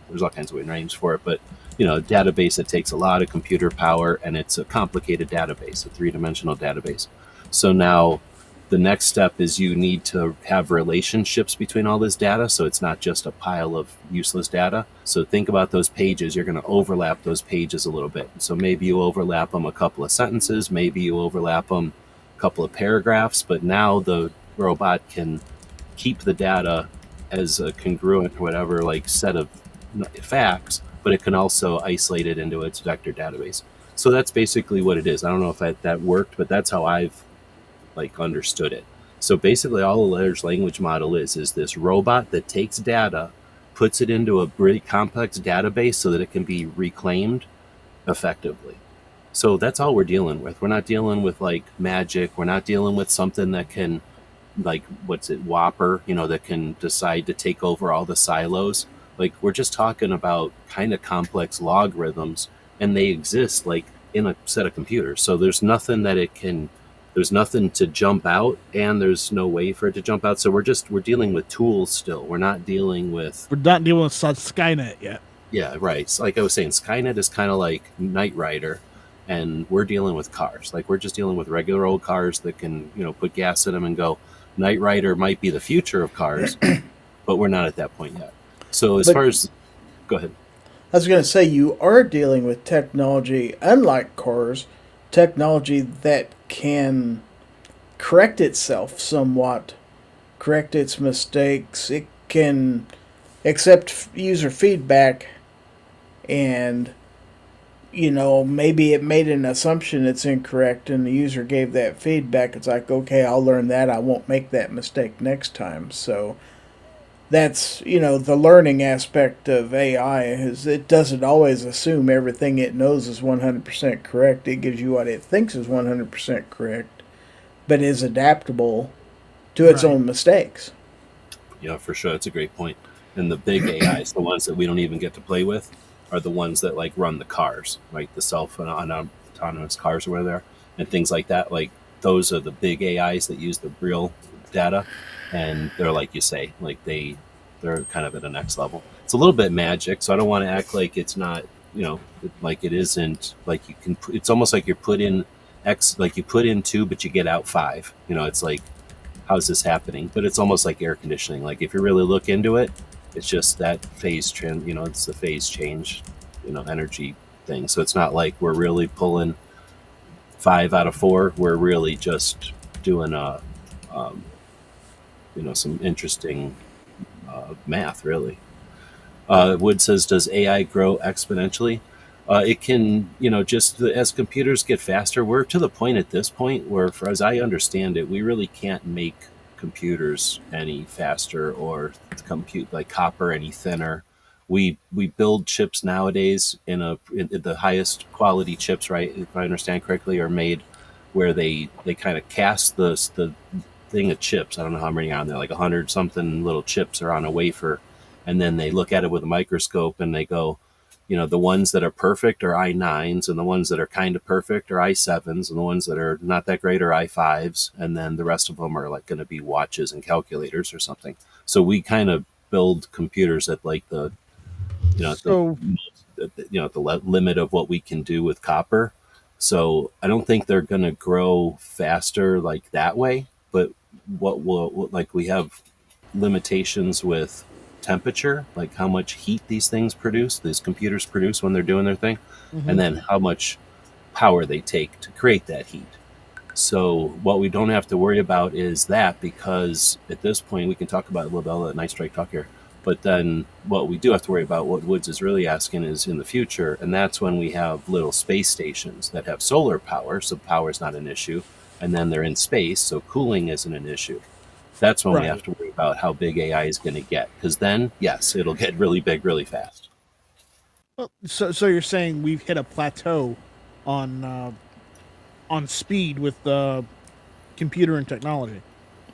there's all kinds of weird names for it, but a database that takes a lot of computer power, and it's a complicated database, a three-dimensional database. So now the next step is you need to have relationships between all this data, so it's not just a pile of useless data. So think about those pages. You're going to overlap those pages a little bit. So maybe you overlap them a couple of sentences, maybe you overlap them a couple of paragraphs, but now the robot can keep the data as a congruent or whatever, like set of facts, but it can also isolate it into its vector database. So that's basically what it is. I don't know if that worked, but that's how I've understood it. So basically, all a large language model is this robot that takes data, puts it into a really complex database so that it can be reclaimed effectively. So that's all we're dealing with. We're not dealing with like magic. We're not dealing with something that can, like, what's it, Whopper, that can decide to take over all the silos. Like, we're just talking about kind of complex logarithms, and they exist like in a set of computers. So there's nothing to jump out, and there's no way for it to jump out. So we're dealing with tools still. We're not dealing with, We're not dealing with Skynet yet. yeah, right. So like I was saying, Skynet is kind of like Knight Rider, and we're dealing with cars. Like, we're just dealing with regular old cars that can, put gas in them and go. Knight Rider might be the future of cars, but we're not at that point yet. So as But far as, go ahead. I was going to say, you are dealing with technology, unlike cars, technology that can correct itself somewhat, correct its mistakes. It can accept user feedback, and maybe it made an assumption that's incorrect, and the user gave that feedback. It's like, okay, I'll learn that. I won't make that mistake next time. So that's, the learning aspect of AI is it doesn't always assume everything it knows is 100% correct. It gives you what it thinks is 100% correct, but is adaptable to its Right. own mistakes. Yeah, for sure. That's a great point. And the big AIs, the ones that we don't even get to play with, are the ones that like run the cars, right? The autonomous cars or whatever they're, and things like that. Like, those are the big AIs that use the real data, and they're, like you say, like they're kind of at the next level. It's a little bit magic, so I don't want to act like it's not, like it isn't. Like, you can. It's almost like you're put in X, like you put in 2, but you get out 5. It's like, how's this happening? But it's almost like air conditioning. Like, if you really look into it, it's just that phase trend. It's the phase change, energy thing. So it's not like we're really pulling 5 out of 4. We're really just doing um, some interesting math, really. Wood says, does AI grow exponentially? It can, just as computers get faster, we're to the point at this point where, for as I understand it, we really can't make computers any faster or compute like copper any thinner. We build chips nowadays in the highest quality chips, right? If I understand correctly, are made where they kind of cast the thing of chips. I don't know how many are on there, like 100 something little chips are on a wafer, and then they look at it with a microscope and they go, the ones that are perfect are i9s, and the ones that are kind of perfect are i7s, and the ones that are not that great are i5s, and then the rest of them are like going to be watches and calculators or something. So we kind of build computers at like the, at the So at the limit of what we can do with copper. So I don't think they're going to grow faster like that way. But like, we have limitations with temperature, like how much heat these computers produce when they're doing their thing, and then how much power they take to create that heat. So what we don't have to worry about is that, because at this point we can talk about a little bit of that nice strike talk here. But then what we do have to worry about, what Woods is really asking, is in the future, and that's when we have little space stations that have solar power, so power is not an issue, and then they're in space, so cooling isn't an issue. That's when we right. have to worry about how big AI is going to get, because then, yes, it'll get really big really fast. Well, so you're saying we've hit a plateau on speed with computer and technology.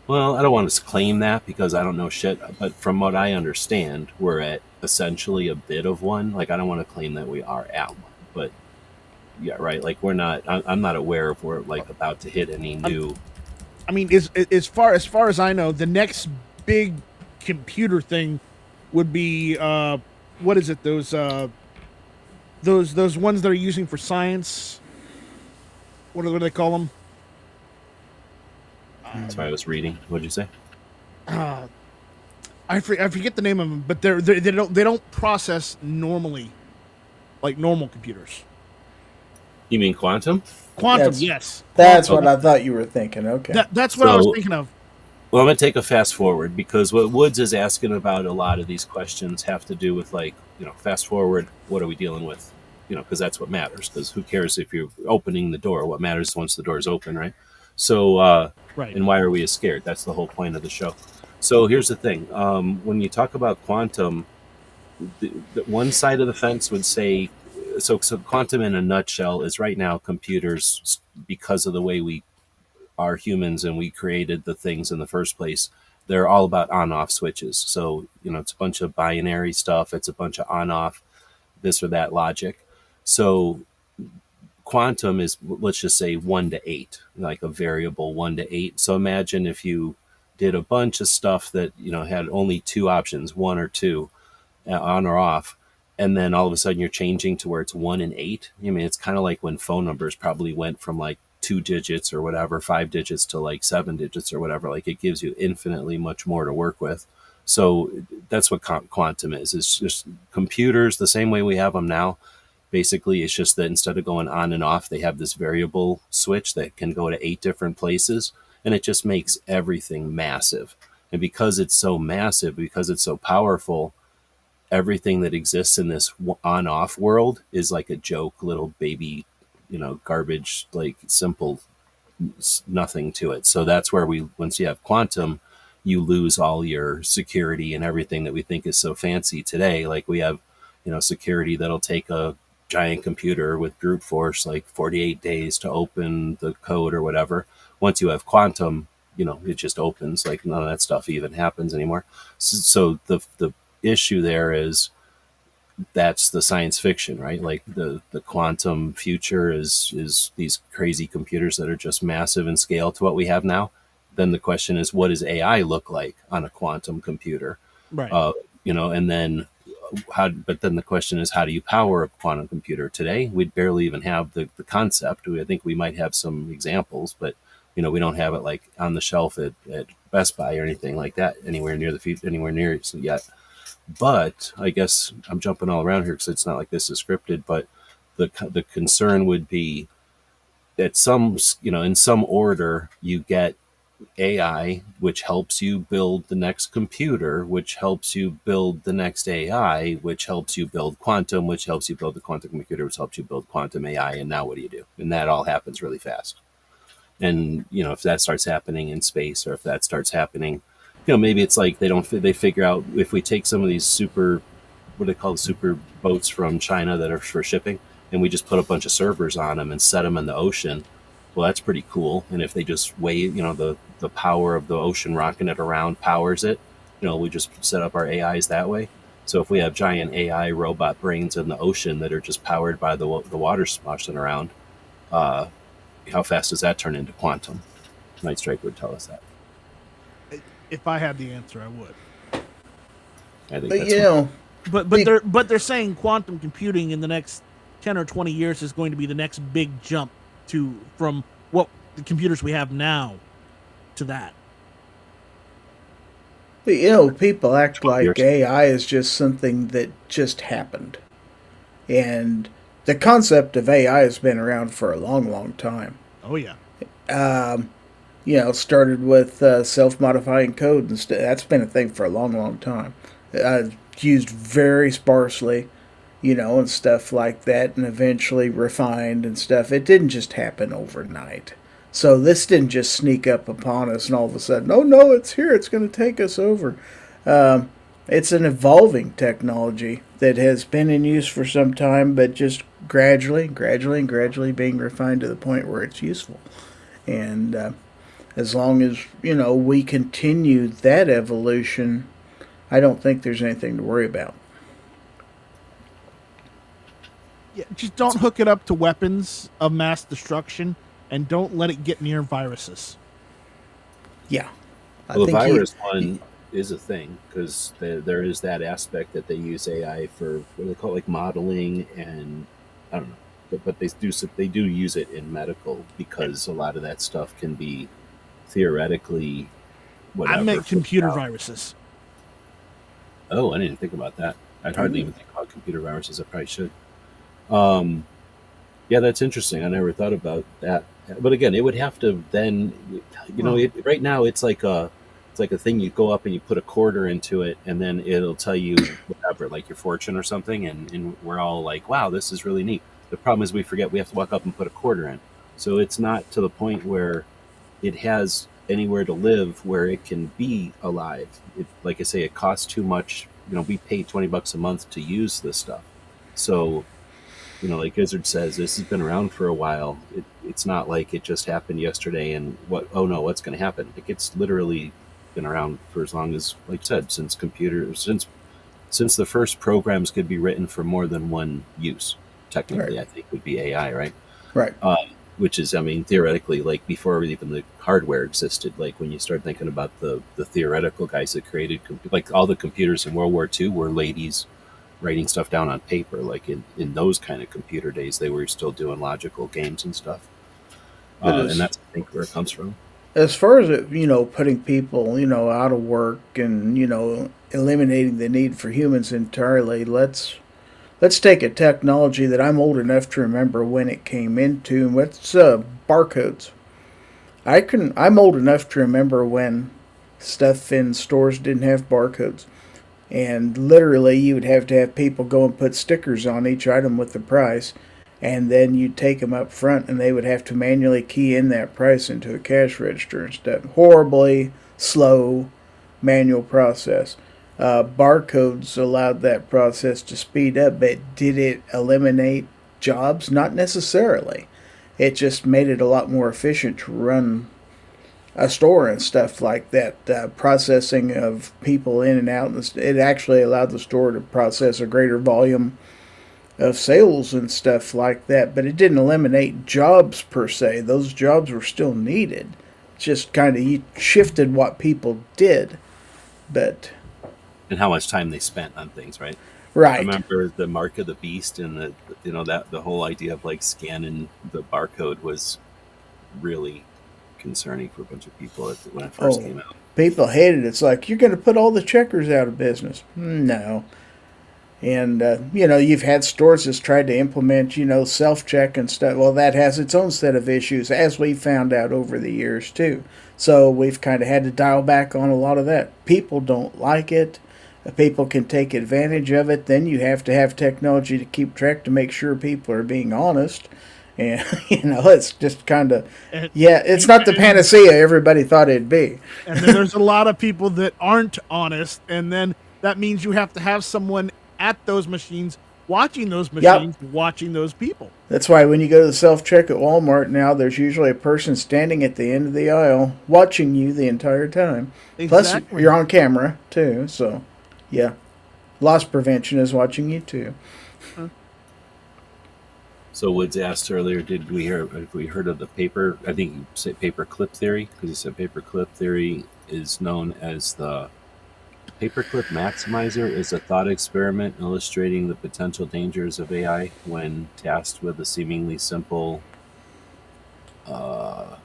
Well, I don't want to claim that because I don't know shit, but from what I understand, we're at essentially a bit of one. Like, I don't want to claim that we are at one, but yeah, right. Like, I'm not aware if we're like about to hit any new. I mean, as far as I know, the next big computer thing would be what is it? Those ones that are using for science. What do they call them? Sorry, I was reading. What'd you say? I forget the name of them, but they don't process normally, like normal computers. You mean quantum? Quantum, That's- yes. That's Quantum. what I thought you were thinking. Okay. That's what I was So- thinking of. Well, I'm going to take a fast forward, because what Woods is asking about, a lot of these questions have to do with, like, fast forward, what are we dealing with? Because that's what matters, because who cares if you're opening the door? What matters is once the door is open, right? So, Right. and why are we scared? That's the whole point of the show. So here's the thing: when you talk about quantum, the one side of the fence would say, so quantum in a nutshell is right now computers, because of the way we are humans and we created the things in the first place. They're all about on-off switches. So it's a bunch of binary stuff. It's a bunch of on-off this or that logic. So quantum is, let's just say, 1 to 8, like a variable 1 to 8. So imagine if you did a bunch of stuff that had only two options, 1 or 2, on or off, and then all of a sudden you're changing to where it's 1 and 8. I mean, it's kind of like when phone numbers probably went from like 2 digits or whatever, 5 digits to like 7 digits or whatever. Like, it gives you infinitely much more to work with. So that's what quantum is. It's just computers the same way we have them now. Basically, it's just that instead of going on and off, they have this variable switch that can go to 8 different places, and it just makes everything massive. And because it's so massive, because it's so powerful, everything that exists in this on-off world is like a joke, little baby, garbage, like simple nothing to it. So that's where once you have quantum, you lose all your security and everything that we think is so fancy today. Like, we have, security that'll take a giant computer with brute force like 48 days to open the code or whatever. Once you have quantum, it just opens. Like, none of that stuff even happens anymore. So the issue there is, that's the science fiction, right? Like, the quantum future is these crazy computers that are just massive in scale to what we have now. Then the question is, what does AI look like on a quantum computer? Right. And then but then the question is, how do you power a quantum computer today? We'd barely even have the concept. I think we might have some examples, but we don't have it like on the shelf at Best Buy or anything like that anywhere near yet. But I guess I'm jumping all around here because it's not like this is scripted. But the concern would be that in some order, you get AI, which helps you build the next computer, which helps you build the next AI, which helps you build quantum, which helps you build the quantum computer, which helps you build quantum AI. And now what do? And that all happens really fast. And if that starts happening in space, or if that starts happening, maybe it's like they figure out, if we take some of these what they call super boats from China that are for shipping, and we just put a bunch of servers on them and set them in the ocean. Well, that's pretty cool. And if they just weigh, the power of the ocean rocking it around powers it, we just set up our AIs that way. So if we have giant AI robot brains in the ocean that are just powered by the water sloshing around, how fast does that turn into quantum? Night Strike would tell us that. If I had the answer, I would. I think But that's But they're saying quantum computing in the next 10 or 20 years is going to be the next big jump from what the computers we have now to that. But people act like years. AI is just something that just happened. And the concept of AI has been around for a long, long time. Oh yeah. Started with self-modifying code and that's been a thing for a long, long time. Used very sparsely, and stuff like that, and eventually refined and stuff. It didn't just happen overnight. So this didn't just sneak up upon us and all of a sudden, oh no, it's here, it's going to take us over. It's an evolving technology that has been in use for some time, but just gradually being refined to the point where it's useful. And as long as, we continue that evolution, I don't think there's anything to worry about. Yeah, just don't hook it up to weapons of mass destruction, and don't let it get near viruses. Yeah. Well, the virus one is a thing, because there is that aspect that they use AI for, what do they call it, like modeling, and I don't know, but they do use it in medical, because a lot of that stuff can be theoretically whatever. I meant computer viruses. Oh, I didn't think about that. I'd hardly even think about computer viruses. I probably should. Yeah, that's interesting. I never thought about that. But again, it would have to then, right now it's like a thing. You go up and you put a quarter into it, and then it'll tell you whatever, like your fortune or something, and we're all like, wow, this is really neat. The problem is we forget we have to walk up and put a quarter in. So it's not to the point where it has anywhere to live where it can be alive. Like I say, it costs too much. We pay $20 a month to use this stuff. So, like Izzard says, this has been around for a while. It's not like it just happened yesterday and oh no, what's going to happen? Like, it's literally been around for as long as, like I said, since computers, since the first programs could be written for more than one use. Technically, Right. I think would be AI, right? Right. Which is, I mean, theoretically, like before even the hardware existed, like when you start thinking about the theoretical guys that created, like all the computers in World War II were ladies writing stuff down on paper. Like in those kind of computer days, they were still doing logical games and stuff. But And that's, I think, where it comes from. as far as it, putting people, out of work and eliminating the need for humans entirely, let's take a technology that I'm old enough to remember when it came into, and what's barcodes. I'm old enough to remember when stuff in stores didn't have barcodes, and literally you would have to have people go and put stickers on each item with the price, and then you'd take them up front and they would have to manually key in that price into a cash register and stuff. Horribly slow manual process. Barcodes allowed that process to speed up, but did it eliminate jobs? Not necessarily. It just made it a lot more efficient to run a store and stuff like that. Processing of people in and out, it actually allowed the store to process a greater volume of sales and stuff like that, but it didn't eliminate jobs per se. Those jobs were still needed. Just kind of shifted what people did. But And how much time they spent on things, right? I right. remember the Mark of the Beast and that the whole idea of like scanning the barcode was really concerning for a bunch of people when it first Oh, came out. people hated it. It's like you're going to put all the checkers out of business. No. And you've had stores that's tried to implement self check and stuff. Well, that has its own set of issues, as we found out over the years too. So we've kind of had to dial back on a lot of that. People don't like it. People can take advantage of it. Then you have to have technology to keep track to make sure people are being honest. And it's just kind of And, it's not the panacea everybody thought it'd be. and then there's a lot of people that aren't honest, and then that means you have to have someone at those machines watching those machines, watching those people. That's why when you go to the self check at Walmart now, there's usually a person standing at the end of the aisle watching you the entire time. Exactly. Plus, you're on camera too, so yeah, loss prevention is watching you too. So Woods asked earlier, have we heard of the paper? I think you said paper clip theory, because he said paper clip theory is known as the paperclip maximizer. Is a thought experiment illustrating the potential dangers of AI when tasked with a seemingly simple. I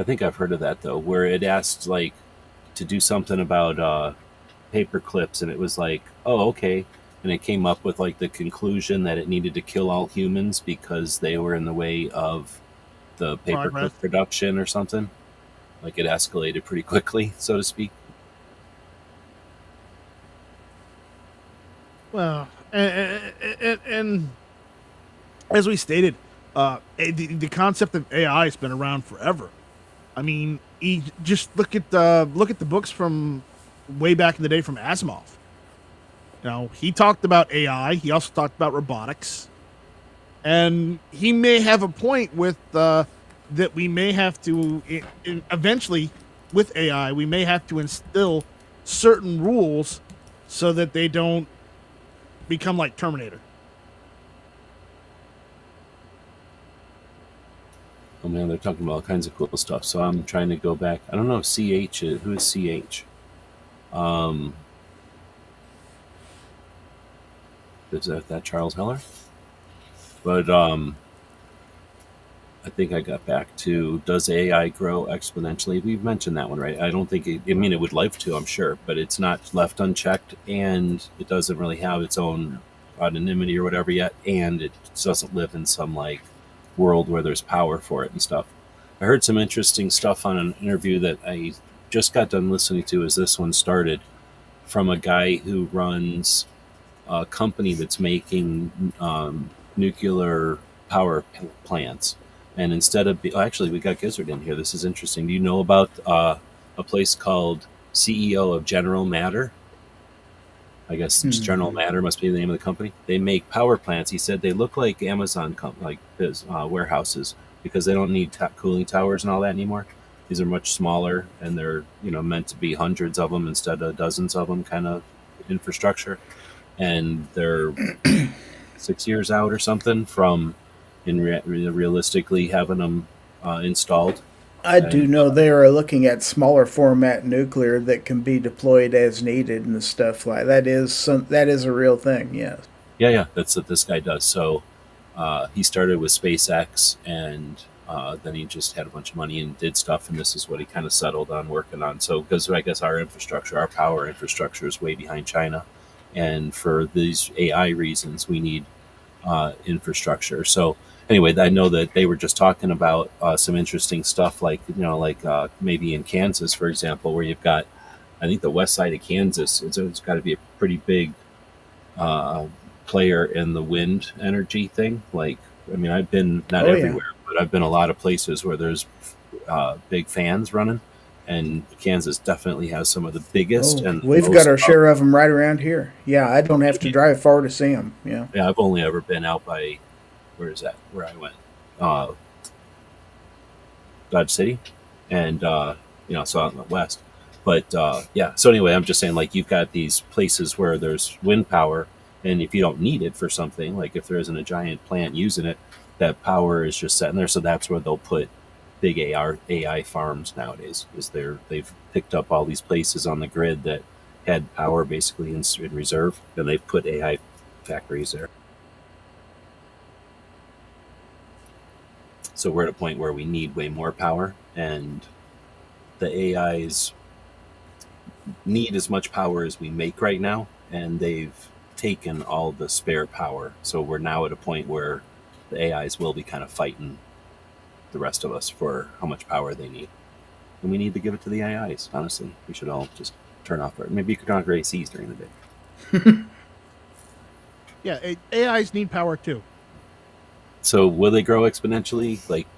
think I've heard of that though, where it asked like to do something about paper clips, and it was like, oh, okay, and it came up with like the conclusion that it needed to kill all humans because they were in the way of the Progress. paperclip production or something. Like it escalated pretty quickly, so to speak. Well, and as we stated, the concept of AI has been around forever. I mean, just look at the books from way back in the day from Asimov. He talked about AI. He also talked about robotics, and he may have a point with that. We may have to eventually, with AI, we may have to instill certain rules so that they don't become like Terminator. Oh man, they're talking about all kinds of cool stuff. So I'm trying to go back. I don't know if CH is, who is CH. Is that Charles Heller? But I think I got back to, does AI grow exponentially? We've mentioned that one, right? I don't think I mean, it would like to, I'm sure, but it's not left unchecked, and it doesn't really have its own anonymity or whatever yet, and it doesn't live in some like world where there's power for it and stuff. I heard some interesting stuff on an interview that I just got done listening to as this one started, from a guy who runs a company that's making nuclear power plants. And instead of actually, we got Gizzard in here. This is interesting. Do you know about a place called CEO of General Matter? I guess just General Matter must be the name of the company. They make power plants. He said they look like Amazon warehouses because they don't need cooling towers and all that anymore. These are much smaller, and they're meant to be hundreds of them instead of dozens of them, kind of infrastructure. And they're 6 years out or something from realistically having them installed. I do know they are looking at smaller format nuclear that can be deployed as needed and stuff like that. That is a real thing. Yes. Yeah, that's what this guy does. So he started with SpaceX, and then he just had a bunch of money and did stuff, and this is what he kind of settled on working on. So because I guess our power infrastructure is way behind China, and for these AI reasons, we need infrastructure. So anyway, I know that they were just talking about some interesting stuff, like maybe in Kansas, for example, where you've got, I think the west side of Kansas, it's got to be a pretty big player in the wind energy thing. Like, I mean, I've been not everywhere, but I've been a lot of places where there's big fans running, and Kansas definitely has some of the biggest. And we've got our share of them right around here. Yeah, I don't have to drive far to see them. Yeah, I've only ever been out by, where is that? Where I went, Dodge City, and so out in the west. But so anyway, I'm just saying, like, you've got these places where there's wind power, and if you don't need it for something, like if there isn't a giant plant using it, that power is just sitting there. So that's where they'll put big AI farms nowadays, is they've picked up all these places on the grid that had power basically in reserve, and they've put AI factories there. So we're at a point where we need way more power, and the AIs need as much power as we make right now, and they've taken all the spare power. So we're now at a point where the AIs will be kind of fighting the rest of us for how much power they need. And we need to give it to the AIs, honestly. We should all just turn off maybe you could turn off your ACs during the day. Yeah, AIs need power too. So will they grow exponentially? Like,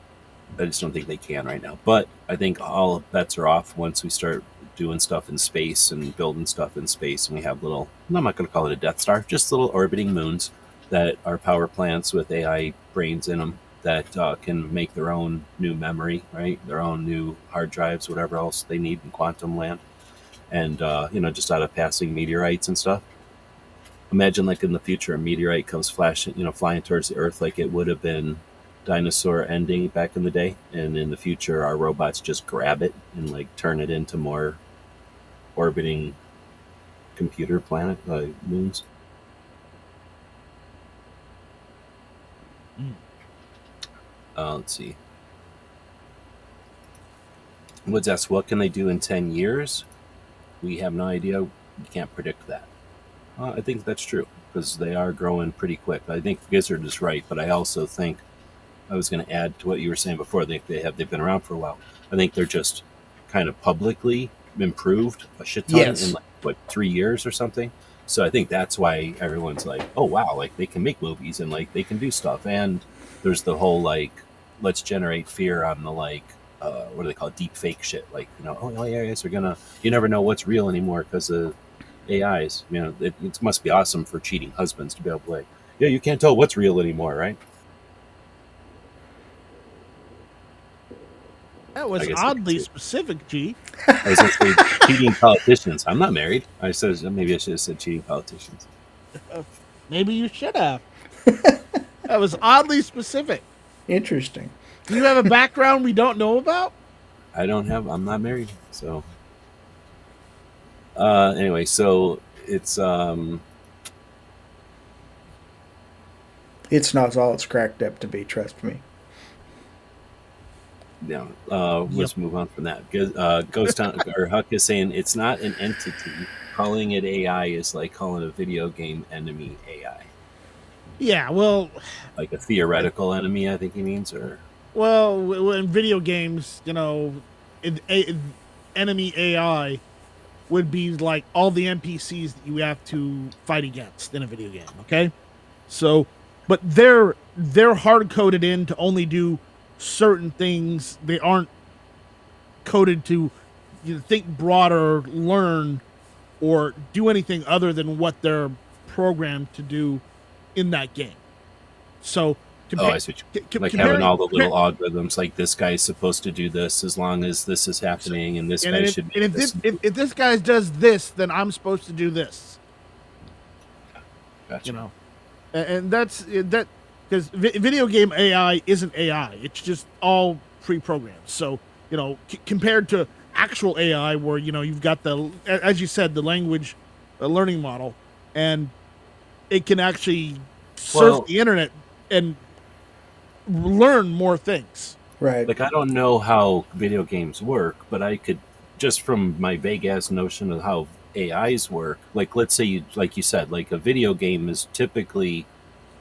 I just don't think they can right now. But I think all bets are off once we start doing stuff in space and building stuff in space, and we have little, I'm not going to call it a Death Star, just little orbiting moons that are power plants with AI brains in them that can make their own new memory, right? Their own new hard drives, whatever else they need in quantum land. And, just out of passing meteorites and stuff. Imagine, like, in the future, a meteorite comes flying towards the Earth like it would have been dinosaur ending back in the day. And in the future, our robots just grab it and, like, turn it into more orbiting computer planet moons. Let's see. Woods asks, what can they do in 10 years? We have no idea. We can't predict that. I think that's true, because they are growing pretty quick. I think Gizzard is right, but I also think, I was going to add to what you were saying before, they've been around for a while. I think they're just kind of publicly improved a shit ton in, like, 3 years or something. So I think that's why everyone's like, oh wow, like, they can make movies and, like, they can do stuff. And there's the whole, like, let's generate fear on the, like, what do they call it? Deep fake shit. Like, AIs are you never know what's real anymore because of AIs. It must be awesome for cheating husbands to be able to, like, yeah, you can't tell what's real anymore, right? That was oddly specific, G. I was going to say cheating politicians. I'm not married. Maybe I should have said cheating politicians. Maybe you should have. That was oddly specific. Interesting. Do you have a background we don't know about? I'm not married, so. Anyway, so it's It's not all it's cracked up to be, trust me. Yeah. Let's move on from that. Ghost Town or Huck is saying it's not an entity. Calling it AI is like calling a video game enemy AI. Yeah, well, like a theoretical enemy, I think he means, or. Well, in video games, enemy AI would be like all the NPCs that you have to fight against in a video game. Okay, so, but they're hard coded in to only do certain things. They aren't coded to think broader, learn, or do anything other than what they're programmed to do in that game. So, I see what you like having all the little algorithms. Like this guy's supposed to do this as long as this is happening, and this guy should. And if this guy does this, then I'm supposed to do this. Gotcha. You know, and that's that because video game AI isn't AI. It's just all pre-programmed. So compared to actual AI, where you've got as you said, the language learning model, and it can actually surf the internet and learn more things. Right. Like I don't know how video games work, but I could just from my vague ass notion of how AIs work. Like let's say like you said, like a video game is typically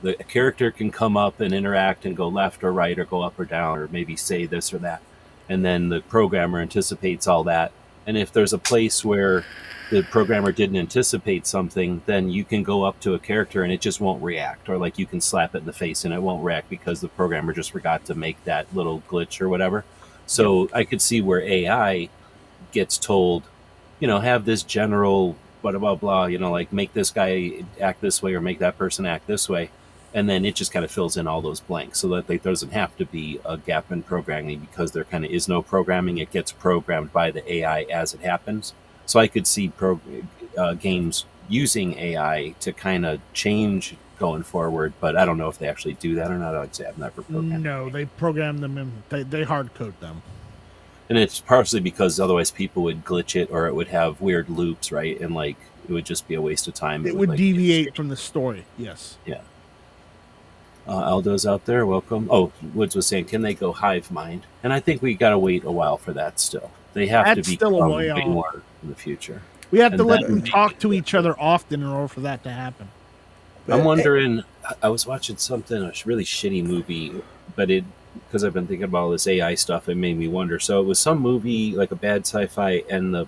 the character can come up and interact and go left or right or go up or down or maybe say this or that, and then the programmer anticipates all that. And if there's a place where the programmer didn't anticipate something, then you can go up to a character and it just won't react, or like you can slap it in the face and it won't react because the programmer just forgot to make that little glitch or whatever. So I could see where AI gets told, have this general blah blah blah, like make this guy act this way or make that person act this way, and then it just kind of fills in all those blanks so that there doesn't have to be a gap in programming because there kind of is no programming. It gets programmed by the AI as it happens. So I could see games using AI to kind of change going forward, but I don't know if they actually do that or not. I've never programmed. No, they program them and they hard code them. And it's partially because otherwise people would glitch it or it would have weird loops, right? And like it would just be a waste of time. It would deviate from the story. Yes. Yeah. Aldo's out there. Welcome. Oh, Woods was saying, can they go hive mind? And I think we got to wait a while for that still. They have to be still a way more in the future. We have to let them talk to each other often in order for that to happen. I'm wondering, I was watching something, a really shitty movie, but because I've been thinking about all this AI stuff, it made me wonder. So it was some movie, like a bad sci-fi, and the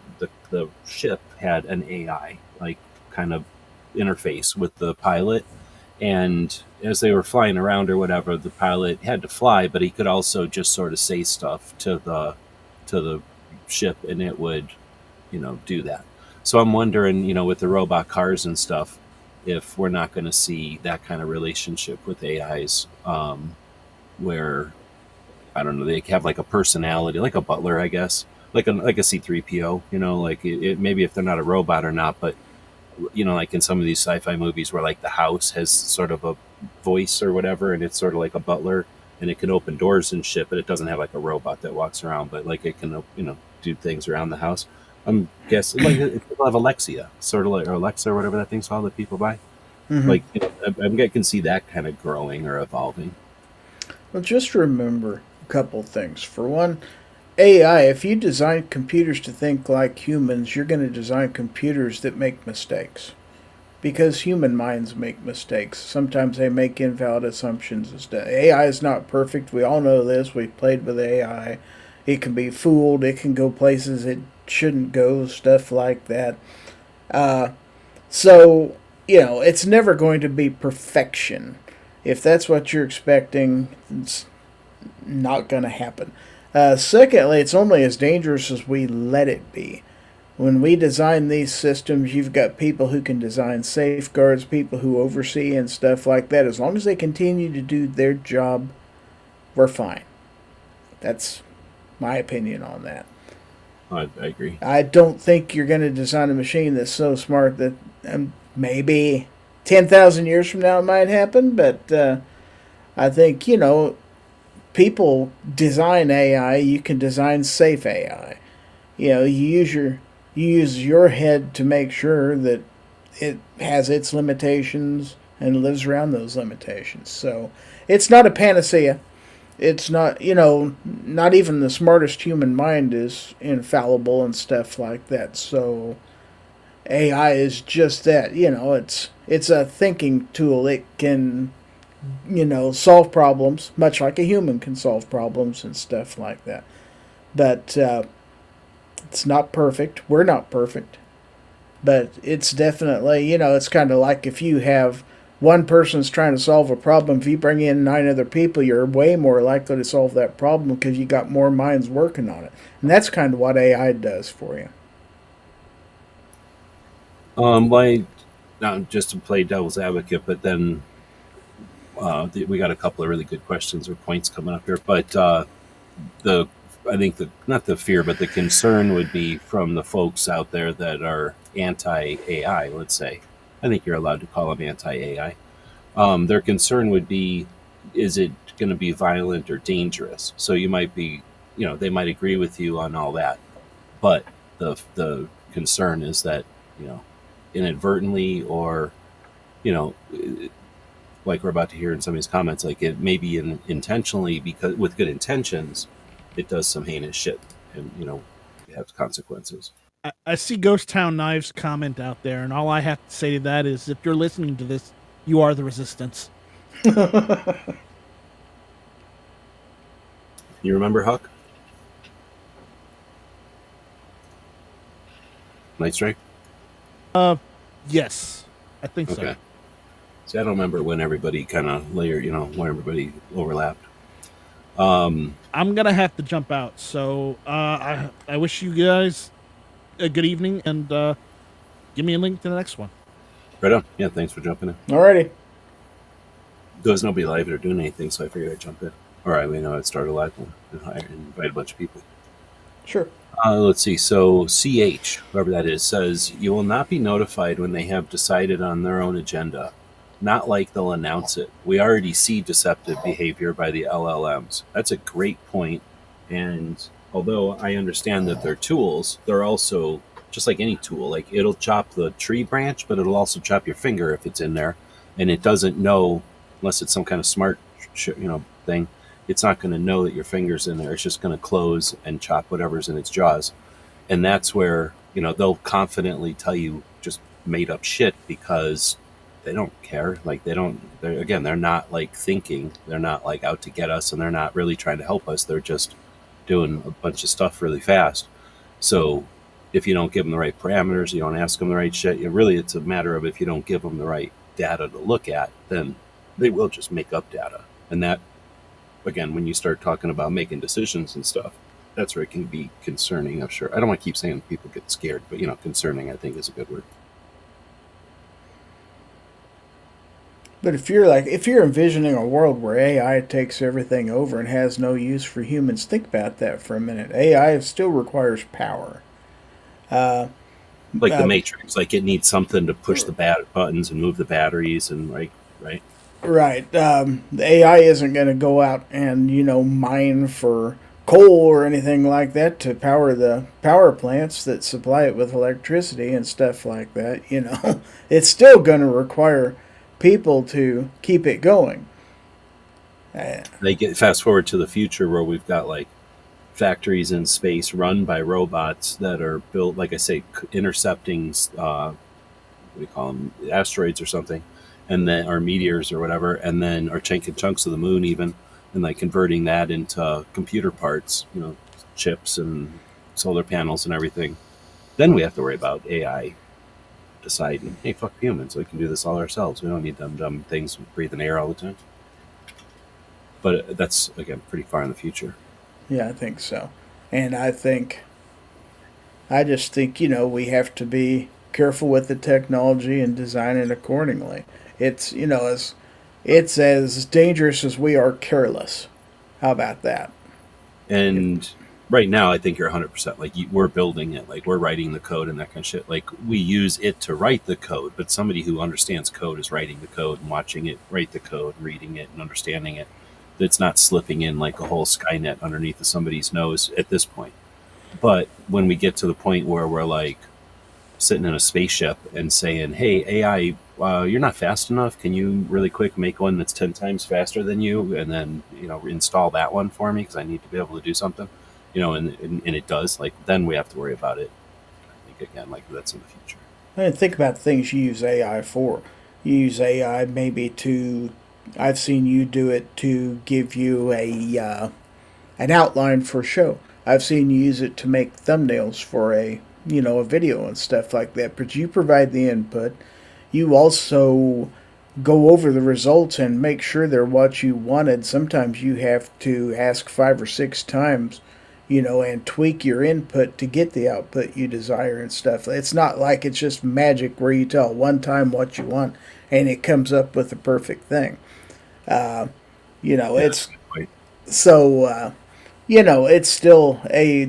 ship had an AI, like kind of interface with the pilot. And as they were flying around or whatever, the pilot had to fly, but he could also just sort of say stuff to the ship, and it would, do that. So I'm wondering, with the robot cars and stuff, if we're not going to see that kind of relationship with AIs, where I don't know, they have like a personality, like a butler, I guess, like a C-3PO. Like it maybe if they're not a robot or not, but like in some of these sci-fi movies where like the house has sort of a voice or whatever, and it's sort of like a butler, and it can open doors and shit, but it doesn't have like a robot that walks around, but like it can, do things around the house. I'm guessing like people have Alexia, sort of like, or Alexa or whatever that thing's called that people buy. Mm-hmm. Like I can see that kind of growing or evolving. Well, just remember a couple things. For one, AI, if you design computers to think like humans, you're going to design computers that make mistakes. Because human minds make mistakes. Sometimes they make invalid assumptions and stuff. AI is not perfect. We all know this. We've played with AI. It can be fooled. It can go places it shouldn't go, stuff like that. So, it's never going to be perfection. If that's what you're expecting, it's not going to happen. Secondly, it's only as dangerous as we let it be. When we design these systems, you've got people who can design safeguards, people who oversee and stuff like that. As long as they continue to do their job, we're fine. That's my opinion on that. I agree. I don't think you're going to design a machine that's so smart that maybe 10,000 years from now it might happen, but I think, people design AI, you can design safe AI. You use your head to make sure that it has its limitations and lives around those limitations. So it's not a panacea. It's not, not even the smartest human mind is infallible and stuff like that. So AI is just that, it's a thinking tool. It can, solve problems, much like a human can solve problems and stuff like that. But it's not perfect. We're not perfect. But it's definitely, it's kind of like if you have one person's trying to solve a problem. If you bring in 9 other people, you're way more likely to solve that problem because you got more minds working on it. And that's kind of what AI does for you. Why not just to play devil's advocate, but then we got a couple of really good questions or points coming up here. But the I think the not the fear, but the concern would be from the folks out there that are anti-AI. Let's say, I think you're allowed to call them anti-AI. Their concern would be, is it going to be violent or dangerous? So you might be, they might agree with you on all that, but the concern is that, inadvertently or, like we're about to hear in some of these comments, like it may be intentionally, because with good intentions, it does some heinous shit, and it has consequences. I see Ghost Town Knives comment out there, and all I have to say to that is, if you're listening to this, you are the resistance. You remember Huck? Night Strike? Yes, I think so. Okay. See, I don't remember when everybody kind of layered, when everybody overlapped. I'm gonna have to jump out, so I wish you guys a good evening, and give me a link to the next one. Right on. Yeah, thanks for jumping in. Alrighty. There was nobody live or doing anything, so I figured I'd jump in. All right, I'd start a live one and invite a bunch of people. Sure. Let's see. So CH, whoever that is, says you will not be notified when they have decided on their own agenda. Not like they'll announce it. We already see deceptive behavior by the LLMs. That's a great point. And although I understand that they're tools, they're also just like any tool. Like it'll chop the tree branch, but it'll also chop your finger if it's in there. And it doesn't know, unless it's some kind of smart, thing. It's not going to know that your finger's in there. It's just going to close and chop whatever's in its jaws. And that's where, they'll confidently tell you just made up shit because they don't care. Like they're not like thinking. They're not like out to get us, and they're not really trying to help us. They're just doing a bunch of stuff really fast. So if you don't give them the right parameters, you don't ask them the right shit, it's a matter of, if you don't give them the right data to look at, then they will just make up data. And that, again, when you start talking about making decisions and stuff, that's where it can be concerning. I'm sure. I don't want to keep saying people get scared, but concerning, I think, is a good word. But if you're envisioning a world where AI takes everything over and has no use for humans, think about that for a minute. AI still requires power. Like the Matrix, like it needs something to push the buttons and move the batteries and right. Right. The AI isn't going to go out and mine for coal or anything like that to power the power plants that supply it with electricity and stuff like that. It's still going to require people to keep it going. They get fast forward to the future where we've got like factories in space run by robots that are built, like I say, intercepting what do you call them, asteroids or something, and then or meteors or whatever, and then or taking chunks of the moon even, and like converting that into computer parts, chips and solar panels and everything. Then we have to worry about AI deciding, hey, fuck humans, we can do this all ourselves. We don't need them dumb things breathing air all the time. But that's, again, pretty far in the future. Yeah, I think so. And I just think, we have to be careful with the technology and design it accordingly. It's, it's as dangerous as we are careless. How about that? And right now, I think you're 100%. Like, we're building it. Like, we're writing the code and that kind of shit. Like, we use it to write the code, but somebody who understands code is writing the code and watching it write the code, reading it and understanding it. It's not slipping in like a whole Skynet underneath of somebody's nose at this point. But when we get to the point where we're like sitting in a spaceship and saying, hey, AI, you're not fast enough. Can you really quick make one that's 10 times faster than you? And then, install that one for me because I need to be able to do something, and it does. Like, then we have to worry about it. I think, again, like that's in the future. And think about the things you use AI for. You use AI maybe to, I've seen you do it to give you an outline for a show. I've seen you use it to make thumbnails for a video and stuff like that. But you provide the input. You also go over the results and make sure they're what you wanted. Sometimes you have to ask 5 or 6 times, and tweak your input to get the output you desire and stuff. It's not like it's just magic where you tell one time what you want and it comes up with the perfect thing. It's so. It's still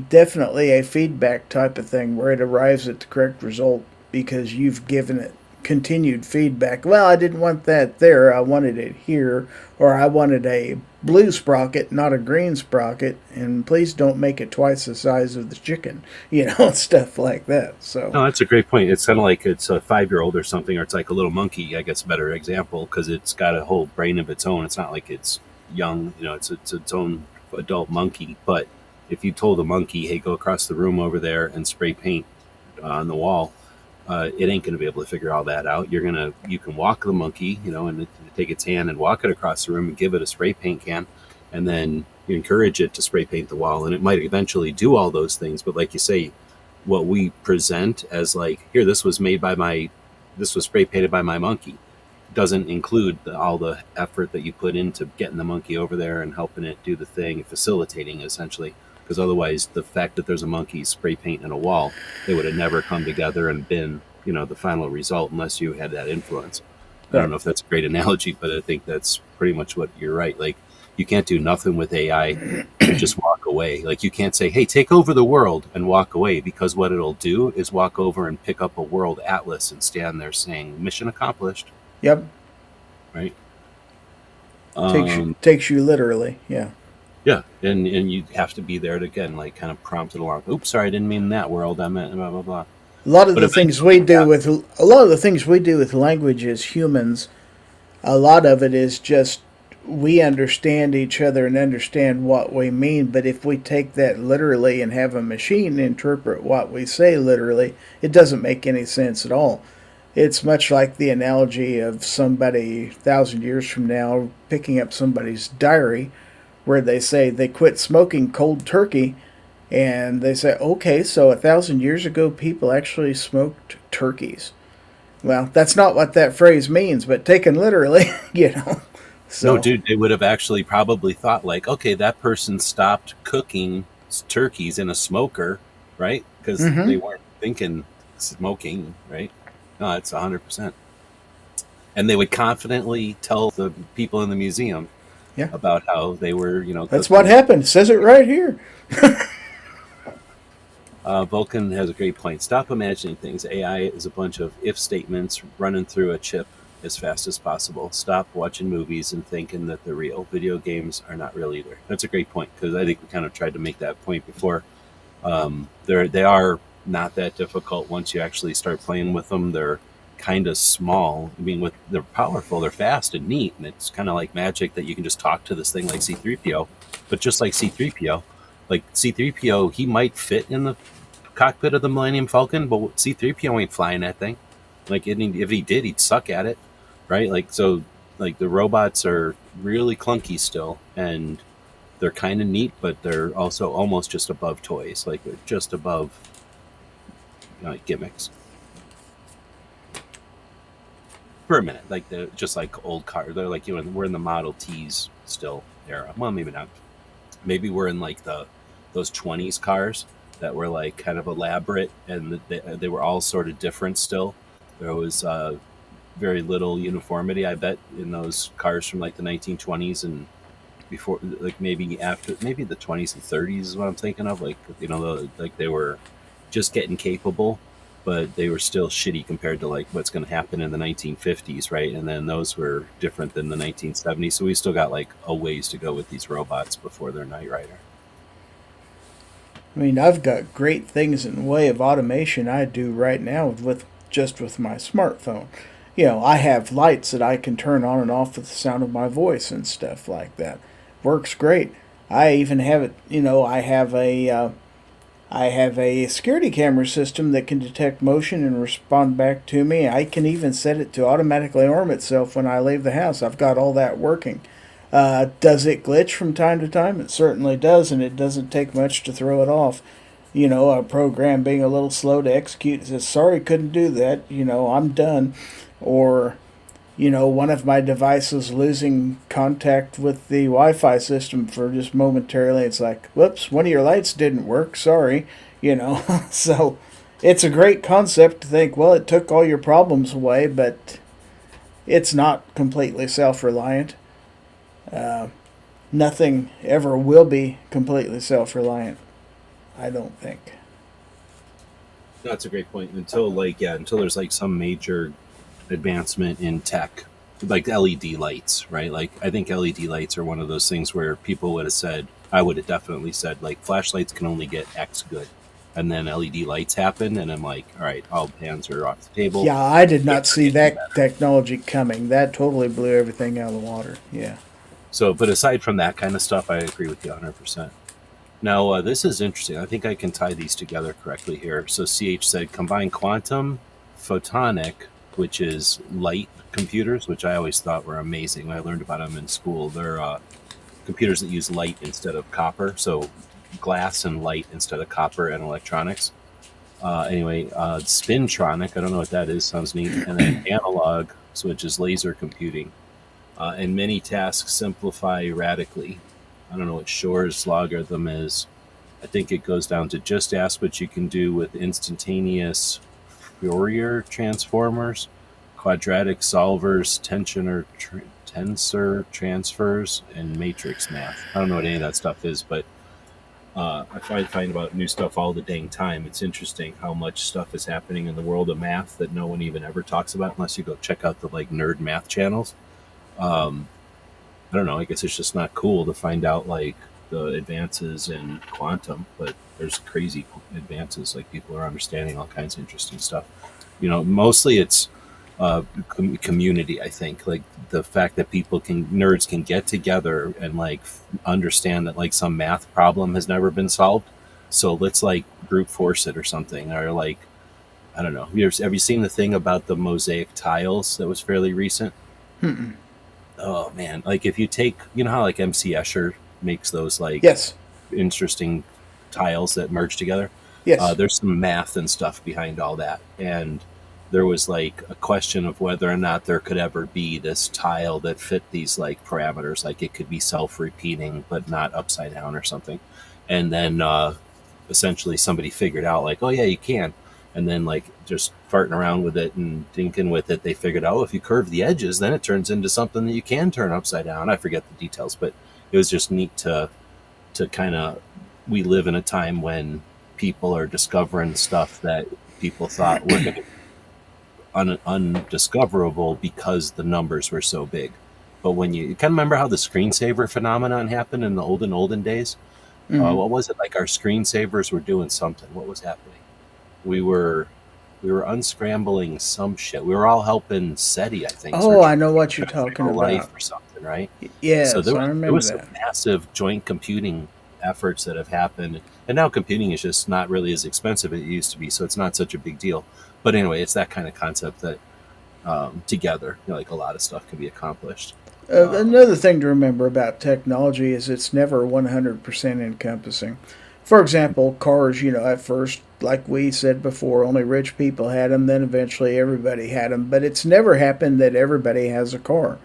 definitely a feedback type of thing where it arrives at the correct result because you've given it continued feedback. Well, I didn't want that there. I wanted it here, or I wanted a blue sprocket, not a green sprocket, and please don't make it twice the size of the chicken, stuff like that. So No, that's a great point. It's kind of like it's a 5-year-old or something, or it's like a little monkey. I guess a better example because it's got a whole brain of its own. It's not like it's young, it's its own adult monkey. But if you told a monkey, "Hey, go across the room over there and spray paint on the wall," it ain't going to be able to figure all that out. You can walk the monkey, and take its hand and walk it across the room and give it a spray paint can, and then you encourage it to spray paint the wall, and it might eventually do all those things. But like you say, what we present as like, here, this was spray painted by my monkey, doesn't include all the effort that you put into getting the monkey over there and helping it do the thing, facilitating essentially. Because otherwise, the fact that there's a monkey spray paint in a wall, they would have never come together and been, the final result unless you had that influence. I don't know if that's a great analogy, but I think that's pretty much what you're right. Like, you can't do nothing with AI and just walk away. Like, you can't say, "Hey, take over the world," and walk away, because what it'll do is walk over and pick up a world atlas and stand there saying, "Mission accomplished." Yep. Right? Takes you literally, yeah. Yeah, and you have to be there to, again, like, kind of prompt it along. Oops, sorry, I didn't mean that world. I meant blah blah blah. A lot of the things we do with language as humans, a lot of it is just we understand each other and understand what we mean. But if we take that literally and have a machine interpret what we say literally, it doesn't make any sense at all. It's much like the analogy of somebody 1,000 years from now picking up somebody's diary where they say they quit smoking cold turkey, and they say, okay, so 1,000 years ago people actually smoked turkeys. Well, that's not what that phrase means, but taken literally, So, No, dude, they would have actually probably thought, like, okay, that person stopped cooking turkeys in a smoker, right? Because they weren't thinking smoking, right? No, it's 100%. And they would confidently tell the people in the museum about how they were, that's what happened. It says it right here. Vulcan has a great point. Stop imagining things. AI is a bunch of if statements running through a chip as fast as possible. Stop watching movies and thinking that they're real. Video games are not real either. That's a great point, because I think we kind of tried to make that point before. They are not that difficult once you actually start playing with them. They're kind of small. I mean, they're powerful, they're fast and neat, and it's kind of like magic that you can just talk to this thing like C-3PO. But just like C-3PO, he might fit in the cockpit of the Millennium Falcon, but C-3PO ain't flying that thing. Like, if he did, he'd suck at it, right? Like, so, like, the robots are really clunky still, and they're kind of neat, but they're also almost just above toys. Like, they're just above gimmicks. For a minute, like, they're just like old cars. They're like, we're in the Model Ts still era. Well, maybe not. Maybe we're in like those 20s cars that were like kind of elaborate, and they were all sort of different still. There was very little uniformity, I bet, in those cars from like the 1920s and before, like maybe the 20s and 30s is what I'm thinking of. Like, like they were just getting capable, but they were still shitty compared to like what's going to happen in the 1950s, right? And then those were different than the 1970s. So we still got like a ways to go with these robots before they're Knight Rider. I mean, I've got great things in the way of automation I do right now with my smartphone. I have lights that I can turn on and off with the sound of my voice and stuff like that. Works great. I even have it, I have a security camera system that can detect motion and respond back to me. I can even set it to automatically arm itself when I leave the house. I've got all that working. Does it glitch from time to time? It certainly does, and it doesn't take much to throw it off. A program being a little slow to execute says, sorry, couldn't do that. I'm done. Or, one of my devices losing contact with the Wi-Fi system for just momentarily. It's like, whoops, one of your lights didn't work. Sorry, So it's a great concept to think, well, it took all your problems away, but it's not completely self-reliant. Nothing ever will be completely self-reliant, I don't think. That's a great point. Until there's like some major advancement in tech, like LED lights, right? Like I think LED lights are one of those things where people would have said, I would have definitely said, like flashlights can only get X good, and then LED lights happen, and I'm like, all right, all hands are off the table. Yeah, I did not see that technology coming. That totally blew everything out of the water. Yeah. So, but aside from that kind of stuff, I agree with you 100%. Now, this is interesting. I think I can tie these together correctly here. So, CH said combine quantum, photonic, which is light computers, which I always thought were amazing when I learned about them in school. They're computers that use light instead of copper, so glass and light instead of copper and electronics. Spintronic, I don't know what that is, sounds neat. And then analog, which is laser computing. And many tasks simplify radically. I don't know what Shor's logarithm is. I think it goes down to just ask what you can do with instantaneous Fourier transformers, quadratic solvers, tensor transfers, and matrix math. I don't know what any of that stuff is, but I find about new stuff all the dang time. It's interesting how much stuff is happening in the world of math that no one even ever talks about unless you go check out the like nerd math channels. I don't know. I guess it's just not cool to find out like the advances in quantum, but there's crazy advances. Like people are understanding all kinds of interesting stuff. Mostly it's community. I think like the fact that nerds can get together and like understand that like some math problem has never been solved. So let's like brute force it or something, or like I don't know. Have you seen the thing about the mosaic tiles that was fairly recent? Mm-mm. Oh man, like if you take, how like MC Escher makes those like Yes. interesting tiles that merge together. Yes. There's some math and stuff behind all that, and there was like a question of whether or not there could ever be this tile that fit these like parameters, like it could be self-repeating but not upside down or something. And then essentially somebody figured out like, oh yeah, you can. And then like just farting around with it and thinking with it, they figured out, if you curve the edges, then it turns into something that you can turn upside down. I forget the details, but it was just neat to kind of, we live in a time when people are discovering stuff that people thought were going to undiscoverable because the numbers were so big. But when you kind of remember how the screensaver phenomenon happened in the olden days, Mm-hmm. what was it like? Our screensavers were doing something. What was happening? We were unscrambling some shit. We were all helping SETI, I think. Oh, I know what you're talking about. Life or something, right? Yes, so there I was remember some that. massive joint computing efforts that have happened, and now computing is just not really as expensive as it used to be, so it's not such a big deal. But anyway, it's that kind of concept that together, like a lot of stuff can be accomplished. Another thing to remember about technology is it's never 100% encompassing. For example, cars, at first, like we said before, only rich people had them, then eventually everybody had them. But it's never happened that everybody has a car.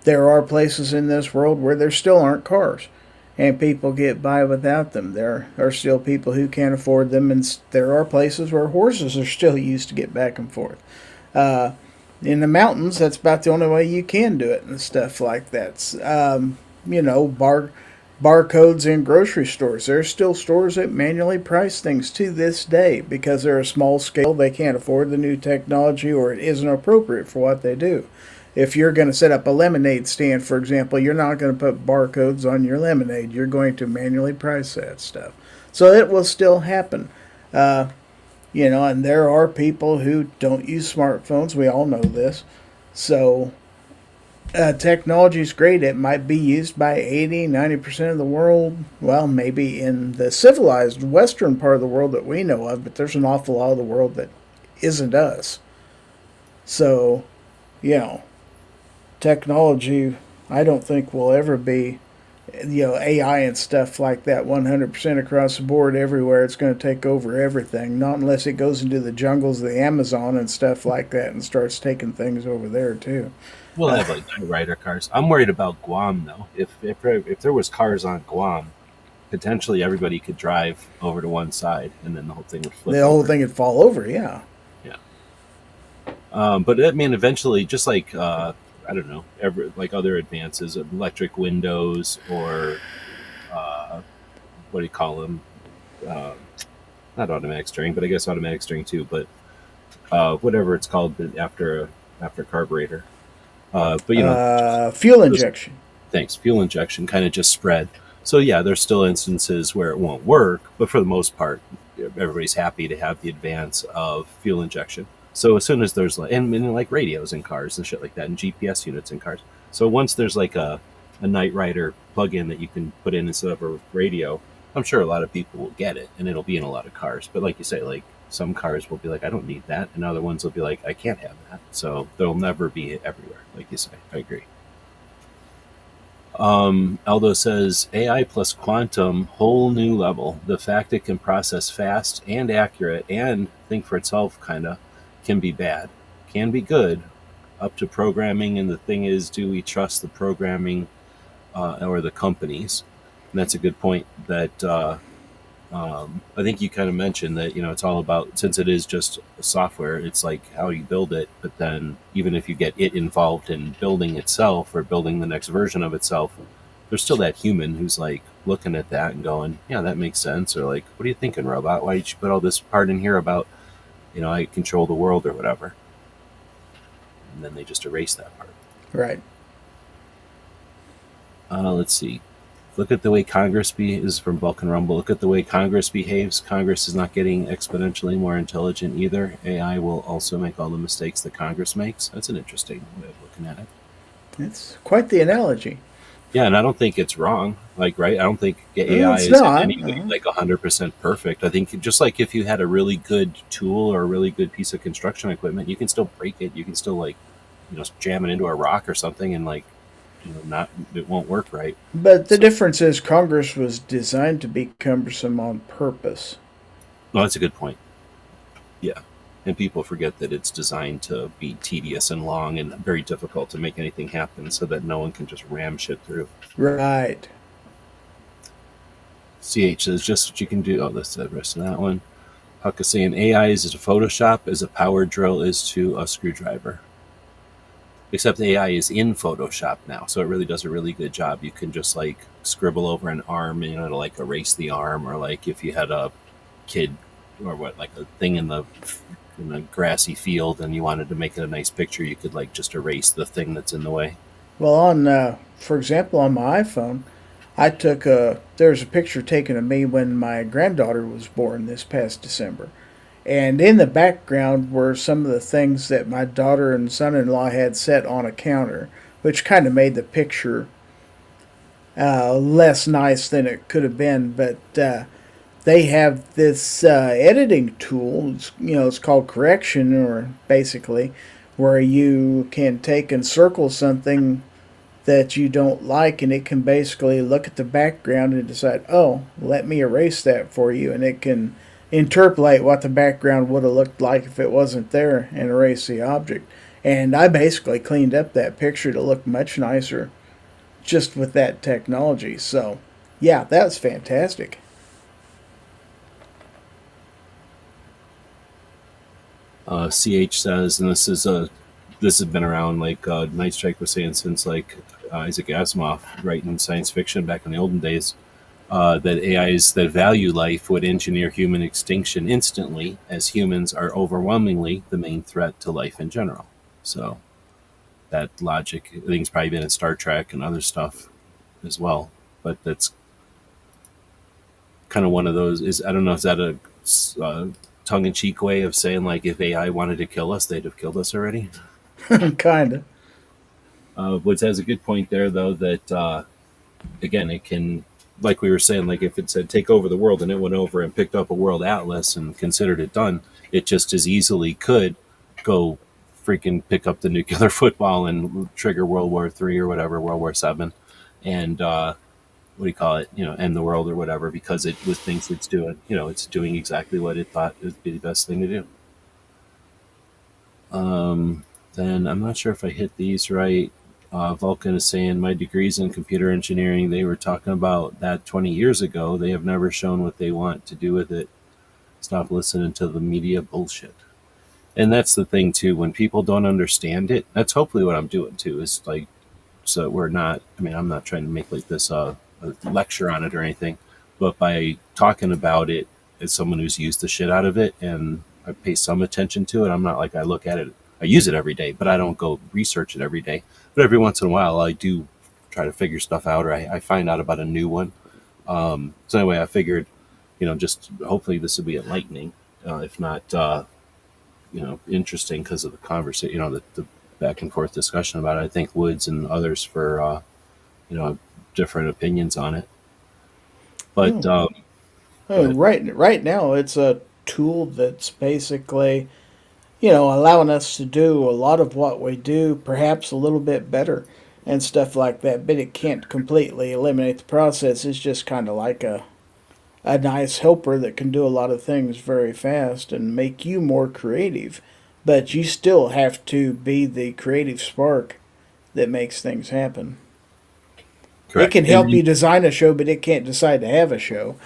There are places in this world where there still aren't cars, and people get by without them. There are still people who can't afford them, and there are places where horses are still used to get back and forth. In the mountains, that's about the only way you can do it and stuff like that. Barcodes in grocery stores. There are still stores that manually price things to this day because they're a small scale. They can't afford the new technology, or it isn't appropriate for what they do. If you're going to set up a lemonade stand, for example, you're not going to put barcodes on your lemonade. You're going to manually price that stuff. So it will still happen. And there are people who don't use smartphones. We all know this. So technology is great. It might be used by 80, 90% of the world. Well, maybe in the civilized Western part of the world that we know of, but there's an awful lot of the world that isn't us. So, technology, I don't think will ever be AI and stuff like that 100% across the board everywhere. It's going to take over everything. Not unless it goes into the jungles of the Amazon and stuff like that and starts taking things over there too. We'll have like night rider cars. I'm worried about Guam though. If there was cars on Guam, potentially everybody could drive over to one side, and then the whole thing would flip. The whole over. thing would fall over. Yeah. Yeah. But I mean, eventually, just like I don't know, like other advances, electric windows or what do you call them? Uh, Not automatic steering, but I guess automatic steering too. But whatever it's called after carburetor. But Fuel injection. thanks, fuel injection kind of just spread. So yeah, there's still instances where it won't work, but for the most part, everybody's happy to have the advance of fuel injection. So as soon as there's and like radios in cars and shit like that, and GPS units in cars. So once there's like a Night Rider plug-in that you can put in instead of a radio, I'm sure a lot of people will get it, and it'll be in a lot of cars. But like you say, like some cars will be like, I don't need that, and other ones will be like, I can't have that. So they'll never be everywhere, like you say. I agree. Aldo says AI plus quantum, whole new level. The fact it can process fast and accurate and think for itself, kind of, can be bad, can be good, up to programming. And the thing is, do we trust the programming or the companies? And that's a good point. That I think you kind of mentioned that it's all about, since it is just software, it's like how you build it. But then even if you get it involved in building itself or building the next version of itself, there's still that human who's like looking at that and going, yeah, that makes sense. Or like, what are you thinking, robot? Why did you put all this part in here about I control the world or whatever? And then they just erase that part. Right. Let's see. Look at the way Congress is from Vulcan Rumble. Look at the way Congress behaves. Congress is not getting exponentially more intelligent either. AI will also make all the mistakes that Congress makes. That's an interesting way of looking at it. It's quite the analogy. Yeah, and I don't think it's wrong. Like, right? I don't think AI It's is in not. any way like 100% perfect. I think just like if you had a really good tool or a really good piece of construction equipment, you can still break it. You can still like, jam it into a rock or something and like, not it won't work right. But the difference is Congress was designed to be cumbersome on purpose. No, that's a good point. Yeah. And people forget that it's designed to be tedious and long and very difficult to make anything happen so that no one can just ram shit through. Right. CH says just what you can do. Oh, that's the rest of that one. Huck is saying AI is to Photoshop as a power drill is to a screwdriver. Except AI is in Photoshop now, so it really does a really good job. You can just like scribble over an arm, to like erase the arm, or like if you had a kid or like a thing in the grassy field and you wanted to make it a nice picture, you could like just erase the thing that's in the way. Well, for example, on my iPhone, there's a picture taken of me when my granddaughter was born this past December. And in the background were some of the things that my daughter and son-in-law had set on a counter, which kind of made the picture less nice than it could have been. But they have this editing tool. It's called correction, or basically, where you can take and circle something that you don't like, and it can basically look at the background and decide, oh, let me erase that for you, and it can interpolate what the background would have looked like if it wasn't there and erase the object. And I basically cleaned up that picture to look much nicer just with that technology. So, yeah, that's fantastic. CH says, and this has been around, like Night Strike was saying, since like Isaac Asimov writing science fiction back in the olden days, that AIs that value life would engineer human extinction instantly, as humans are overwhelmingly the main threat to life in general. So that logic, I think, has probably been in Star Trek and other stuff as well. But that's kind of one of those. I don't know, is that a tongue-in-cheek way of saying like if AI wanted to kill us, they'd have killed us already? Kind of. Woods has a good point there, though, that again, it can, like we were saying, like if it said take over the world and it went over and picked up a world atlas and considered it done, it just as easily could go freaking pick up the nuclear football and trigger World War III or whatever, World War VII, and what do you call it, end the world or whatever, because it was thinks it's doing, it's doing exactly what it thought would be the best thing to do. Then I'm not sure if I hit these right. Vulcan is saying my degrees in computer engineering, they were talking about that 20 years ago. They have never shown what they want to do with it. Stop listening to the media bullshit. And that's the thing too, when people don't understand it, that's hopefully what I'm doing too, is like, so we're not, I'm not trying to make like this a lecture on it or anything, but by talking about it as someone who's used the shit out of it and I pay some attention to it, I'm not like I look at it, I use it every day, but I don't go research it every day. But every once in a while, I do try to figure stuff out, or I find out about a new one. So anyway, I figured, just hopefully this will be enlightening, if not, interesting because of the conversation, the back and forth discussion about it. I think Woods and others for, different opinions on it. But Right now, it's a tool that's basically, allowing us to do a lot of what we do, perhaps a little bit better and stuff like that. But it can't completely eliminate the process. It's just kind of like a nice helper that can do a lot of things very fast and make you more creative. But you still have to be the creative spark that makes things happen. It correct. can help you design a show, but it can't decide to have a show.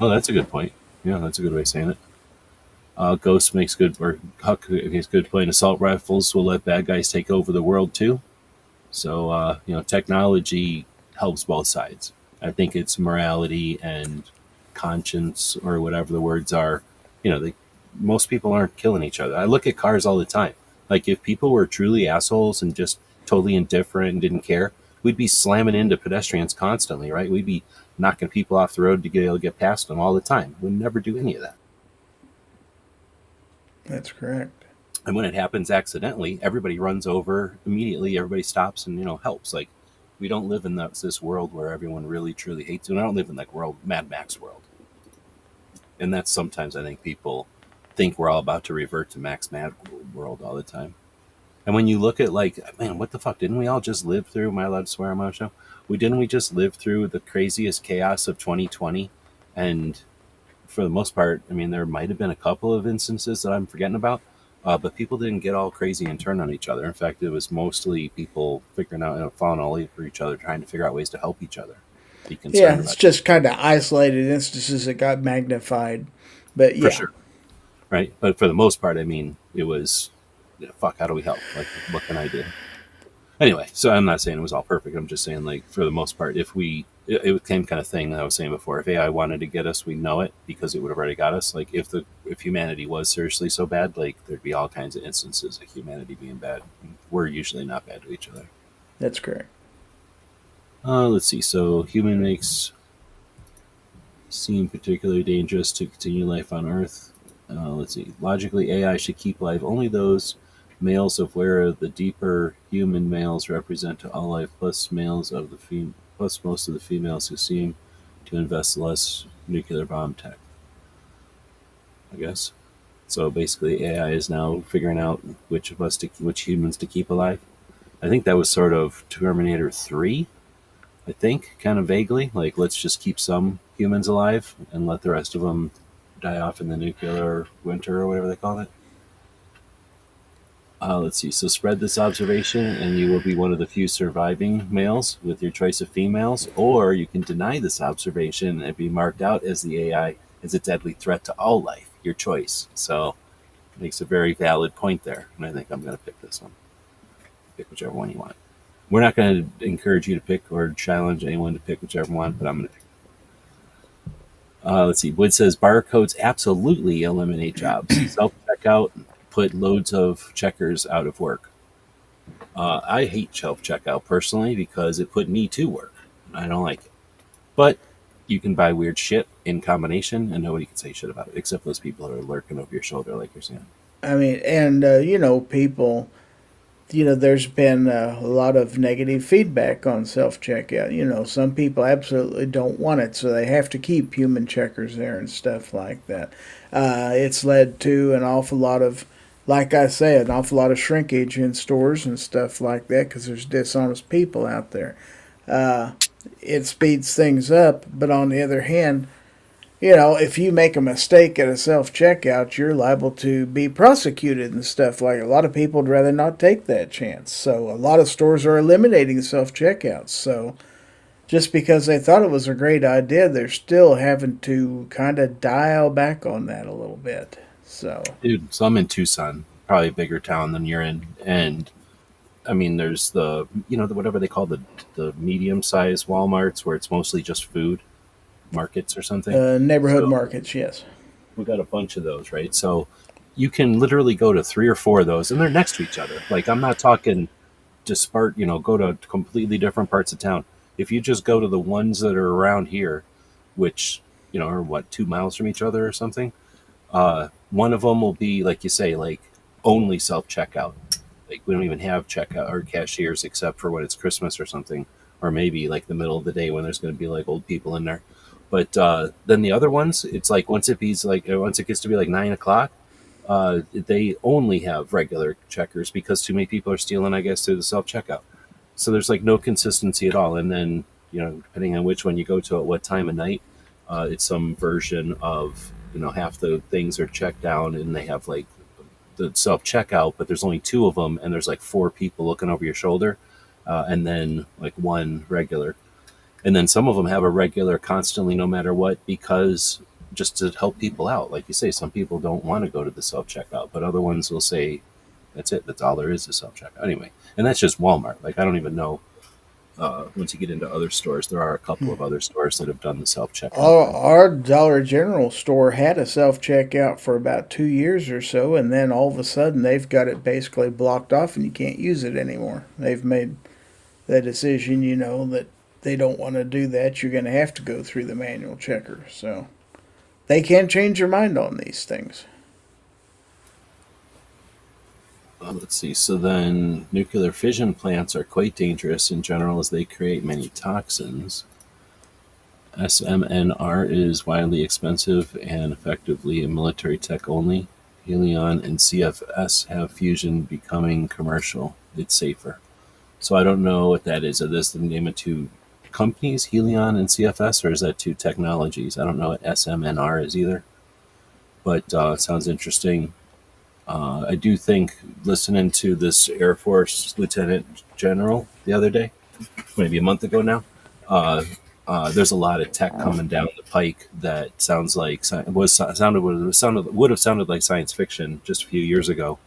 Oh, that's a good point. Yeah, that's a good way of saying it. Ghost makes good, or Huck makes good playing assault rifles will let bad guys take over the world too. So, technology helps both sides. I think it's morality and conscience, or whatever the words are. Most people aren't killing each other. I look at cars all the time. Like, if people were truly assholes and just totally indifferent and didn't care, we'd be slamming into pedestrians constantly, right? We'd be knocking people off the road to be able to get past them all the time. We'd never do any of that. That's correct. And when it happens accidentally, everybody runs over immediately. Everybody stops and helps. Like, we don't live in this world where everyone really truly hates you. And I don't live in like Mad Max world. And that's sometimes I think people think we're all about to revert to Max Mad world all the time. And when you look at like, man, what the fuck? Didn't we all just live through? Am I allowed to swear on my show? Didn't we just live through the craziest chaos of 2020? And for the most part, there might have been a couple of instances that I'm forgetting about, but people didn't get all crazy and turn on each other. In fact, it was mostly people figuring out, falling all over each other, trying to figure out ways to help each other. Be concerned Yeah, about it's it. just kind of isolated instances that got magnified. But For yeah, sure. Right? But for the most part, it was, fuck, how do we help? Like, what can I do? Anyway, so I'm not saying it was all perfect. I'm just saying, like, for the most part, it became kind of thing that I was saying before. If AI wanted to get us, we know it because it would have already got us. Like, if humanity was seriously so bad, like, there'd be all kinds of instances of humanity being bad. We're usually not bad to each other. that's correct. Let's see. So, human makes seem particularly dangerous to continue life on Earth. Let's see. Logically, AI should keep alive only those males of where the deeper human males represent to all life, plus males of the plus most of the females who seem to invest less nuclear bomb tech. I guess. So basically, AI is now figuring out which humans to keep alive. I think that was sort of Terminator 3. I think, kind of vaguely, like, let's just keep some humans alive and let the rest of them die off in the nuclear winter or whatever they call it. Let's see. So spread this observation, and you will be one of the few surviving males with your choice of females, or you can deny this observation and be marked out as the AI as a deadly threat to all life. Your choice. So it makes a very valid point there, and I think I'm going to pick this one. Pick whichever one you want. We're not going to encourage you to pick or challenge anyone to pick whichever one, but I'm going to pick. Let's see. Wood says barcodes absolutely eliminate jobs. Self-checkout put loads of checkers out of work. I hate self-checkout personally because it put me to work. I don't like it. But you can buy weird shit in combination and nobody can say shit about it except those people who are lurking over your shoulder like you're saying. People, there's been a lot of negative feedback on self checkout. Some people absolutely don't want it, so they have to keep human checkers there and stuff like that. It's led to an awful lot of, like I said, an awful lot of shrinkage in stores and stuff like that because there's dishonest people out there. it speeds things up. But on the other hand, you know, if you make a mistake at a self checkout, you're liable to be prosecuted and stuff. Like a lot of people would rather not take that chance. So a lot of stores are eliminating self checkouts. So just because they thought it was a great idea, they're still having to kind of dial back on that a little bit. So, Dude, so I'm in Tucson, probably a bigger town than you're in, and I mean, there's whatever they call the medium sized Walmarts where it's mostly just food markets or something. neighborhood So markets, yes. we got a bunch of those, right? So you can literally go to three or four of those, and they're next to each other. Like I'm not talking disparate, go to completely different parts of town. If you just go to the ones that are around here, which are what 2 miles from each other or something, one of them will be like you say, like only self checkout. Like we don't even have checkout or cashiers except for when it's Christmas or something, or maybe like the middle of the day when there's going to be like old people in there. But then the other ones, it's like once it gets to be like 9 o'clock, they only have regular checkers because too many people are stealing, I guess, through the self checkout. So there's like no consistency at all. And then depending on which one you go to at what time of night, it's some version of half the things are checked down and they have like the self checkout, but there's only two of them, and there's like four people looking over your shoulder, and then like one regular, and then some of them have a regular constantly, no matter what, because just to help people out. Like you say, some people don't want to go to the self checkout, but other ones will say, "That's it. That's all there is self checkout." Anyway, and that's just Walmart. Like I don't even know. Once you get into other stores, there are a couple of other stores that have done the self checkout. Our Dollar General store had a self checkout for about 2 years or so, and then all of a sudden they've got it basically blocked off and you can't use it anymore. They've made the decision, that they don't want to do that. You're going to have to go through the manual checker. So they can change their mind on these things. Let's see. So then, nuclear fission plants are quite dangerous in general as they create many toxins. SMNR is widely expensive and effectively a military tech only. Helion and CFS have fusion becoming commercial. It's safer. So I don't know what that is. Are this the name of two companies, Helion and CFS, or is that two technologies? I don't know what SMNR is either. But it sounds interesting. I do think listening to this Air Force Lieutenant General the other day, maybe a month ago now, there's a lot of tech coming down the pike that sounds like would have sounded like science fiction just a few years ago.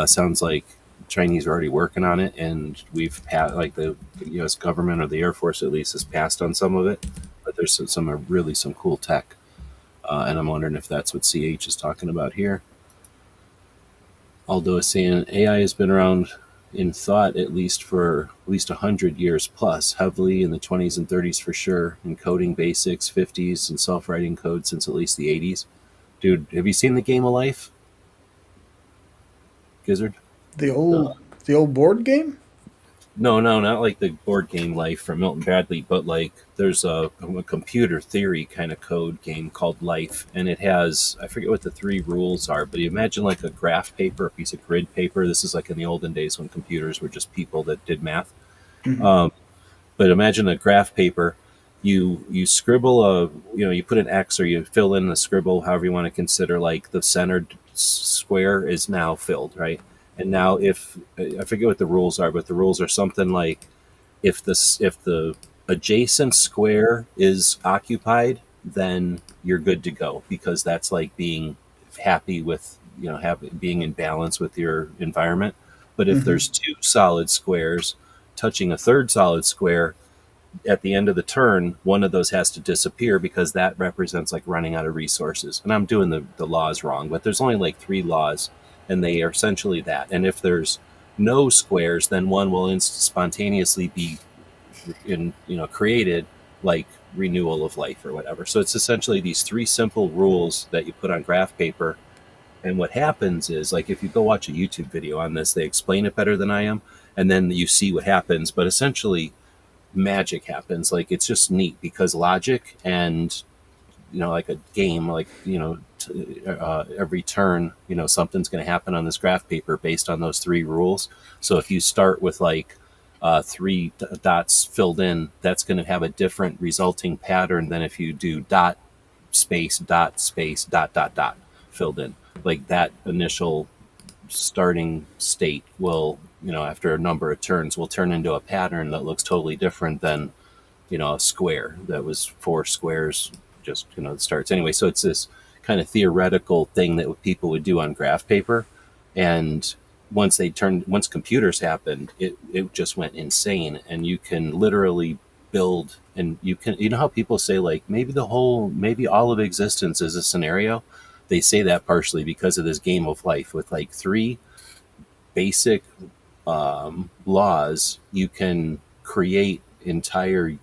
Sounds like Chinese are already working on it, and we've passed, like the U.S. government or the Air Force at least has passed on some of it. But there's some cool tech, and I'm wondering if that's what CH is talking about here. Aldo is saying AI has been around in thought at least 100 years plus, heavily in the 20s and 30s for sure, in coding basics, 50s, and self-writing code since at least the 80s. Dude, have you seen The Game of Life? Gizzard? The old board game? No, not like the board game Life from Milton Bradley, but like there's a computer theory kind of code game called Life, and it has, I forget what the three rules are, but you imagine like a graph paper, a piece of grid paper. This is like in the olden days when computers were just people that did math. Mm-hmm. But imagine a graph paper. You scribble you put an X or you fill in the scribble, however you want to consider, like the centered square is now filled, right? And now if I forget what the rules are, but the rules are something like if the adjacent square is occupied, then you're good to go, because that's like being happy with being in balance with your environment. But if Mm-hmm. there's two solid squares touching a third solid square, at the end of the turn, one of those has to disappear because that represents like running out of resources. And I'm doing the laws wrong, but there's only like three laws, and they are essentially that. And if there's no squares, then one will spontaneously be created, like renewal of life or whatever. So it's essentially these three simple rules that you put on graph paper. And what happens is, like, if you go watch a YouTube video on this, they explain it better than I am, and then you see what happens. But essentially, magic happens. Like, it's just neat because logic and like a game, like every turn, something's going to happen on this graph paper based on those three rules. So if you start with like three dots filled in, that's going to have a different resulting pattern than if you do dot space dot space dot filled in. Like that initial starting state will, after a number of turns, will turn into a pattern that looks totally different than, a square that was four squares, just, starts anyway. So it's this kind of theoretical thing that people would do on graph paper. And once computers happened, it just went insane. And you can literally build, and you know how people say, like, maybe all of existence is a scenario. They say that partially because of this game of life with like three basic laws. You can create an entire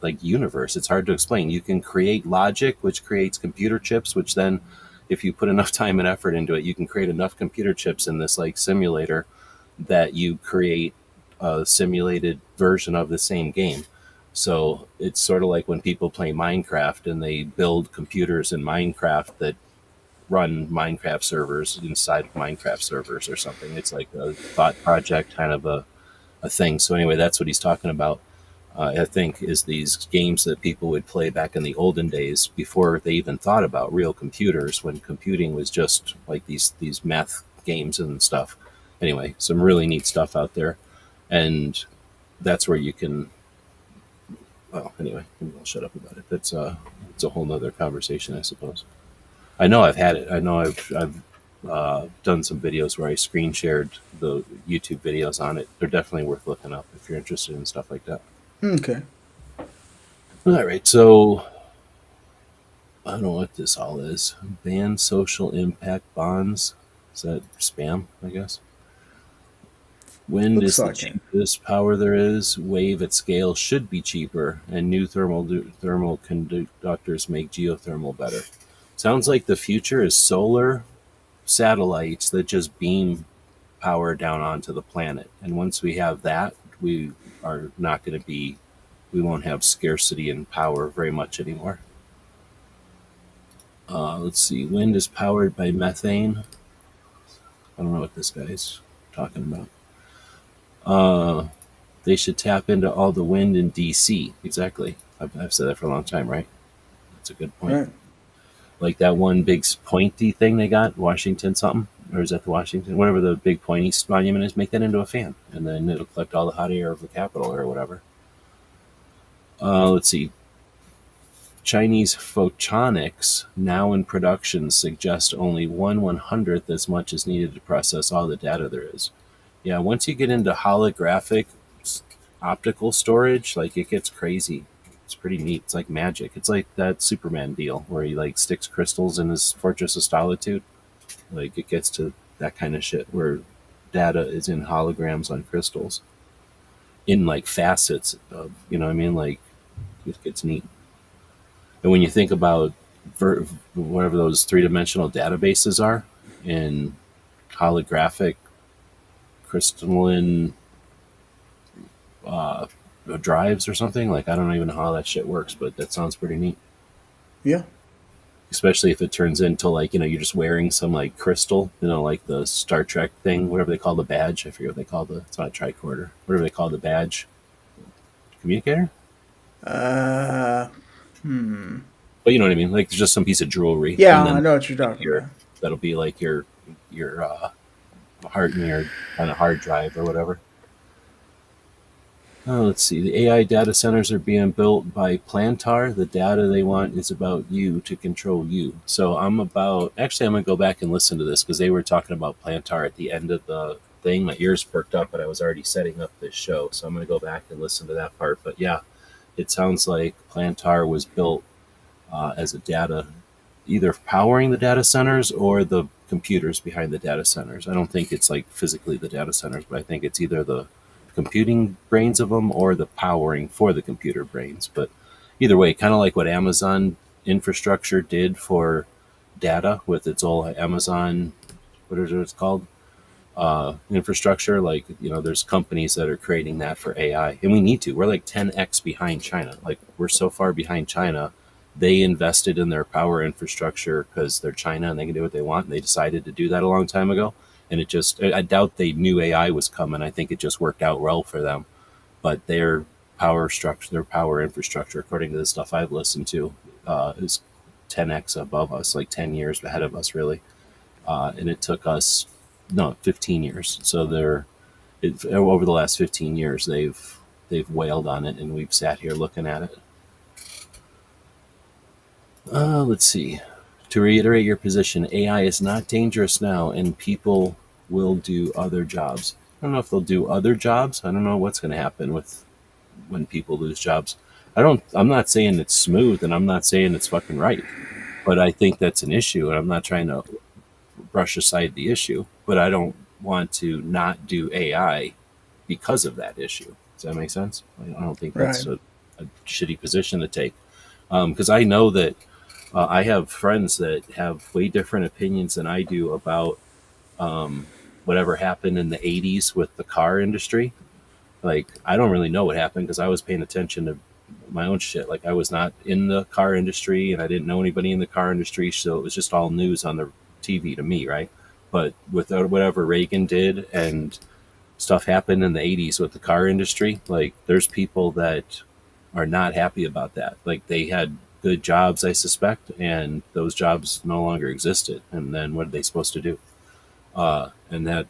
like universe. It's hard to explain. You can create logic, which creates computer chips, which then, if you put enough time and effort into it, you can create enough computer chips in this like simulator that you create a simulated version of the same game. So it's sort of like when people play Minecraft and they build computers in Minecraft that run Minecraft servers inside of Minecraft servers or something. It's like a thought project kind of a thing. So anyway, that's what he's talking about. I think is these games that people would play back in the olden days before they even thought about real computers, when computing was just like these math games and stuff. Anyway, some really neat stuff out there. And that's where you can, well, anyway, I'll shut up about it. It's a whole nother conversation, I suppose. I know I've had it. I know I've done some videos where I screen shared the YouTube videos on it. They're definitely worth looking up if you're interested in stuff like that. Okay. All right, so I don't know what this all is. Ban social impact bonds. Is that spam, I guess? Wind Looks is the like it. cheapest power there is. Wave at scale should be cheaper, and new thermal conductors make geothermal better. Sounds like the future is solar satellites that just beam power down onto the planet. And once we have that, we are not going to be, we won't have scarcity in power very much anymore. Let's see. Wind is powered by methane. I don't know what this guy's talking about. They should tap into all the wind in DC. Exactly. I've said that for a long time, right? That's a good point. Right. Like that one big pointy thing they got, Washington something, or is that the Washington? Whatever the big pointy monument is, make that into a fan, and then it'll collect all the hot air of the Capitol or whatever. Let's see. Chinese photonics, now in production, suggest only 1/100th as much is needed to process all the data there is. Yeah, once you get into holographic optical storage, like it gets crazy. It's pretty neat. It's like magic. It's like that Superman deal where he like sticks crystals in his Fortress of Solitude. Like it gets to that kind of shit where data is in holograms on crystals in like facets of, you know what I mean? Like it gets neat. And when you think about whatever those three-dimensional databases are in holographic crystalline drives or something, like I don't even know how that shit works, but that sounds pretty neat. Yeah. Especially if it turns into like, you're just wearing some like crystal, like the Star Trek thing, whatever they call the badge. I forget what they call it's not a tricorder, whatever they call the badge. Communicator? But you know what I mean? Like there's just some piece of jewelry. Yeah, I know what you're talking about. That'll be like your heart and your kind of hard drive or whatever. Let's see. The AI data centers are being built by Plantar. The data they want is about you to control you. So I'm going to go back and listen to this because they were talking about Plantar at the end of the thing. My ears perked up, but I was already setting up this show. So I'm going to go back and listen to that part. But yeah, it sounds like Plantar was built as a data, either powering the data centers or the computers behind the data centers. I don't think it's like physically the data centers, but I think it's either the computing brains of them or the powering for the computer brains. But either way, kind of like what Amazon infrastructure did for data with its old Amazon, what is it called? Infrastructure. Like, there's companies that are creating that for AI, and we need to. We're like 10x behind China. Like we're so far behind China. They invested in their power infrastructure because they're China and they can do what they want. And they decided to do that a long time ago. and it just, I doubt they knew AI was coming. I think it just worked out well for them. But their power structure, their power infrastructure, according to the stuff I've listened to, is 10x above us, like 10 years ahead of us, really. And it took us, no, 15 years. So over the last 15 years, they've wailed on it, and we've sat here looking at it. Let's see. To reiterate your position, AI is not dangerous now, and people will do other jobs. I don't know if they'll do other jobs. I don't know what's going to happen with when people lose jobs. I'm not saying it's smooth, and I'm not saying it's fucking right, but I think that's an issue, and I'm not trying to brush aside the issue, but I don't want to not do AI because of that issue. Does that make sense? I don't think that's Right. a shitty position to take, because I know that I have friends that have way different opinions than I do about whatever happened in the 80s with the car industry. Like, I don't really know what happened because I was paying attention to my own shit. Like, I was not in the car industry, and I didn't know anybody in the car industry, so it was just all news on the TV to me, right? But with whatever Reagan did and stuff happened in the 80s with the car industry, like, there's people that are not happy about that. Like, they had good jobs, I suspect, and those jobs no longer existed. And then what are they supposed to do? And that,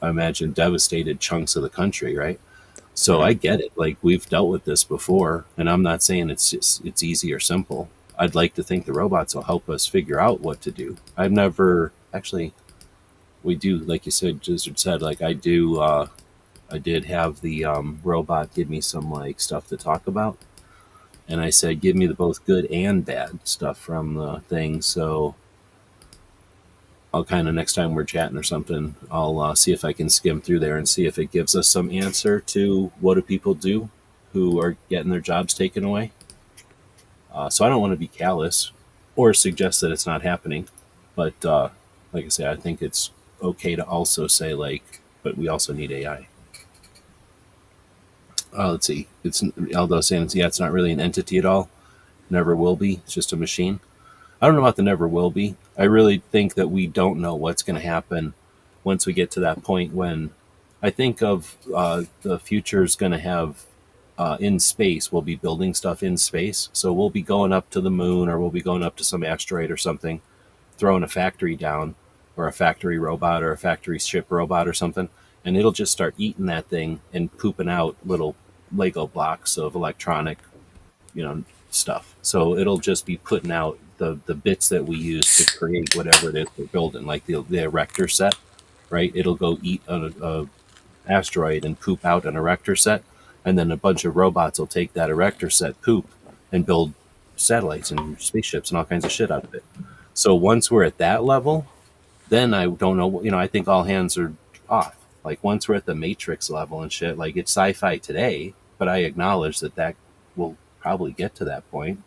I imagine, devastated chunks of the country, right? So I get it. Like, we've dealt with this before, and I'm not saying it's easy or simple. I'd like to think the robots will help us figure out what to do. I've never actually. We do, like you said, Gizzard said. Like, I do. I did have the robot give me some like stuff to talk about, and I said, give me the both good and bad stuff from the thing. So I'll kind of, next time we're chatting or something, I'll see if I can skim through there and see if it gives us some answer to what do people do who are getting their jobs taken away. So I don't want to be callous or suggest that it's not happening, but like I say, I think it's okay to also say, like, but we also need AI. Let's see. It's Aldo saying, yeah, it's not really an entity at all. Never will be. It's just a machine. I don't know about the never will be. I really think that we don't know what's going to happen once we get to that point when I think of the future is going to have in space, we'll be building stuff in space. So we'll be going up to the moon, or we'll be going up to some asteroid or something, throwing a factory down, or a factory robot, or a factory ship robot or something. And it'll just start eating that thing and pooping out little Lego blocks of electronic, stuff. So it'll just be putting out the bits that we use to create whatever it is we're building, like the erector set, right? It'll go eat a asteroid and poop out an erector set, and then a bunch of robots will take that erector set poop and build satellites and spaceships and all kinds of shit out of it. So once we're at that level, then I don't know, I think all hands are off. Like, once we're at the Matrix level and shit, like, it's sci-fi today, but I acknowledge that will probably get to that point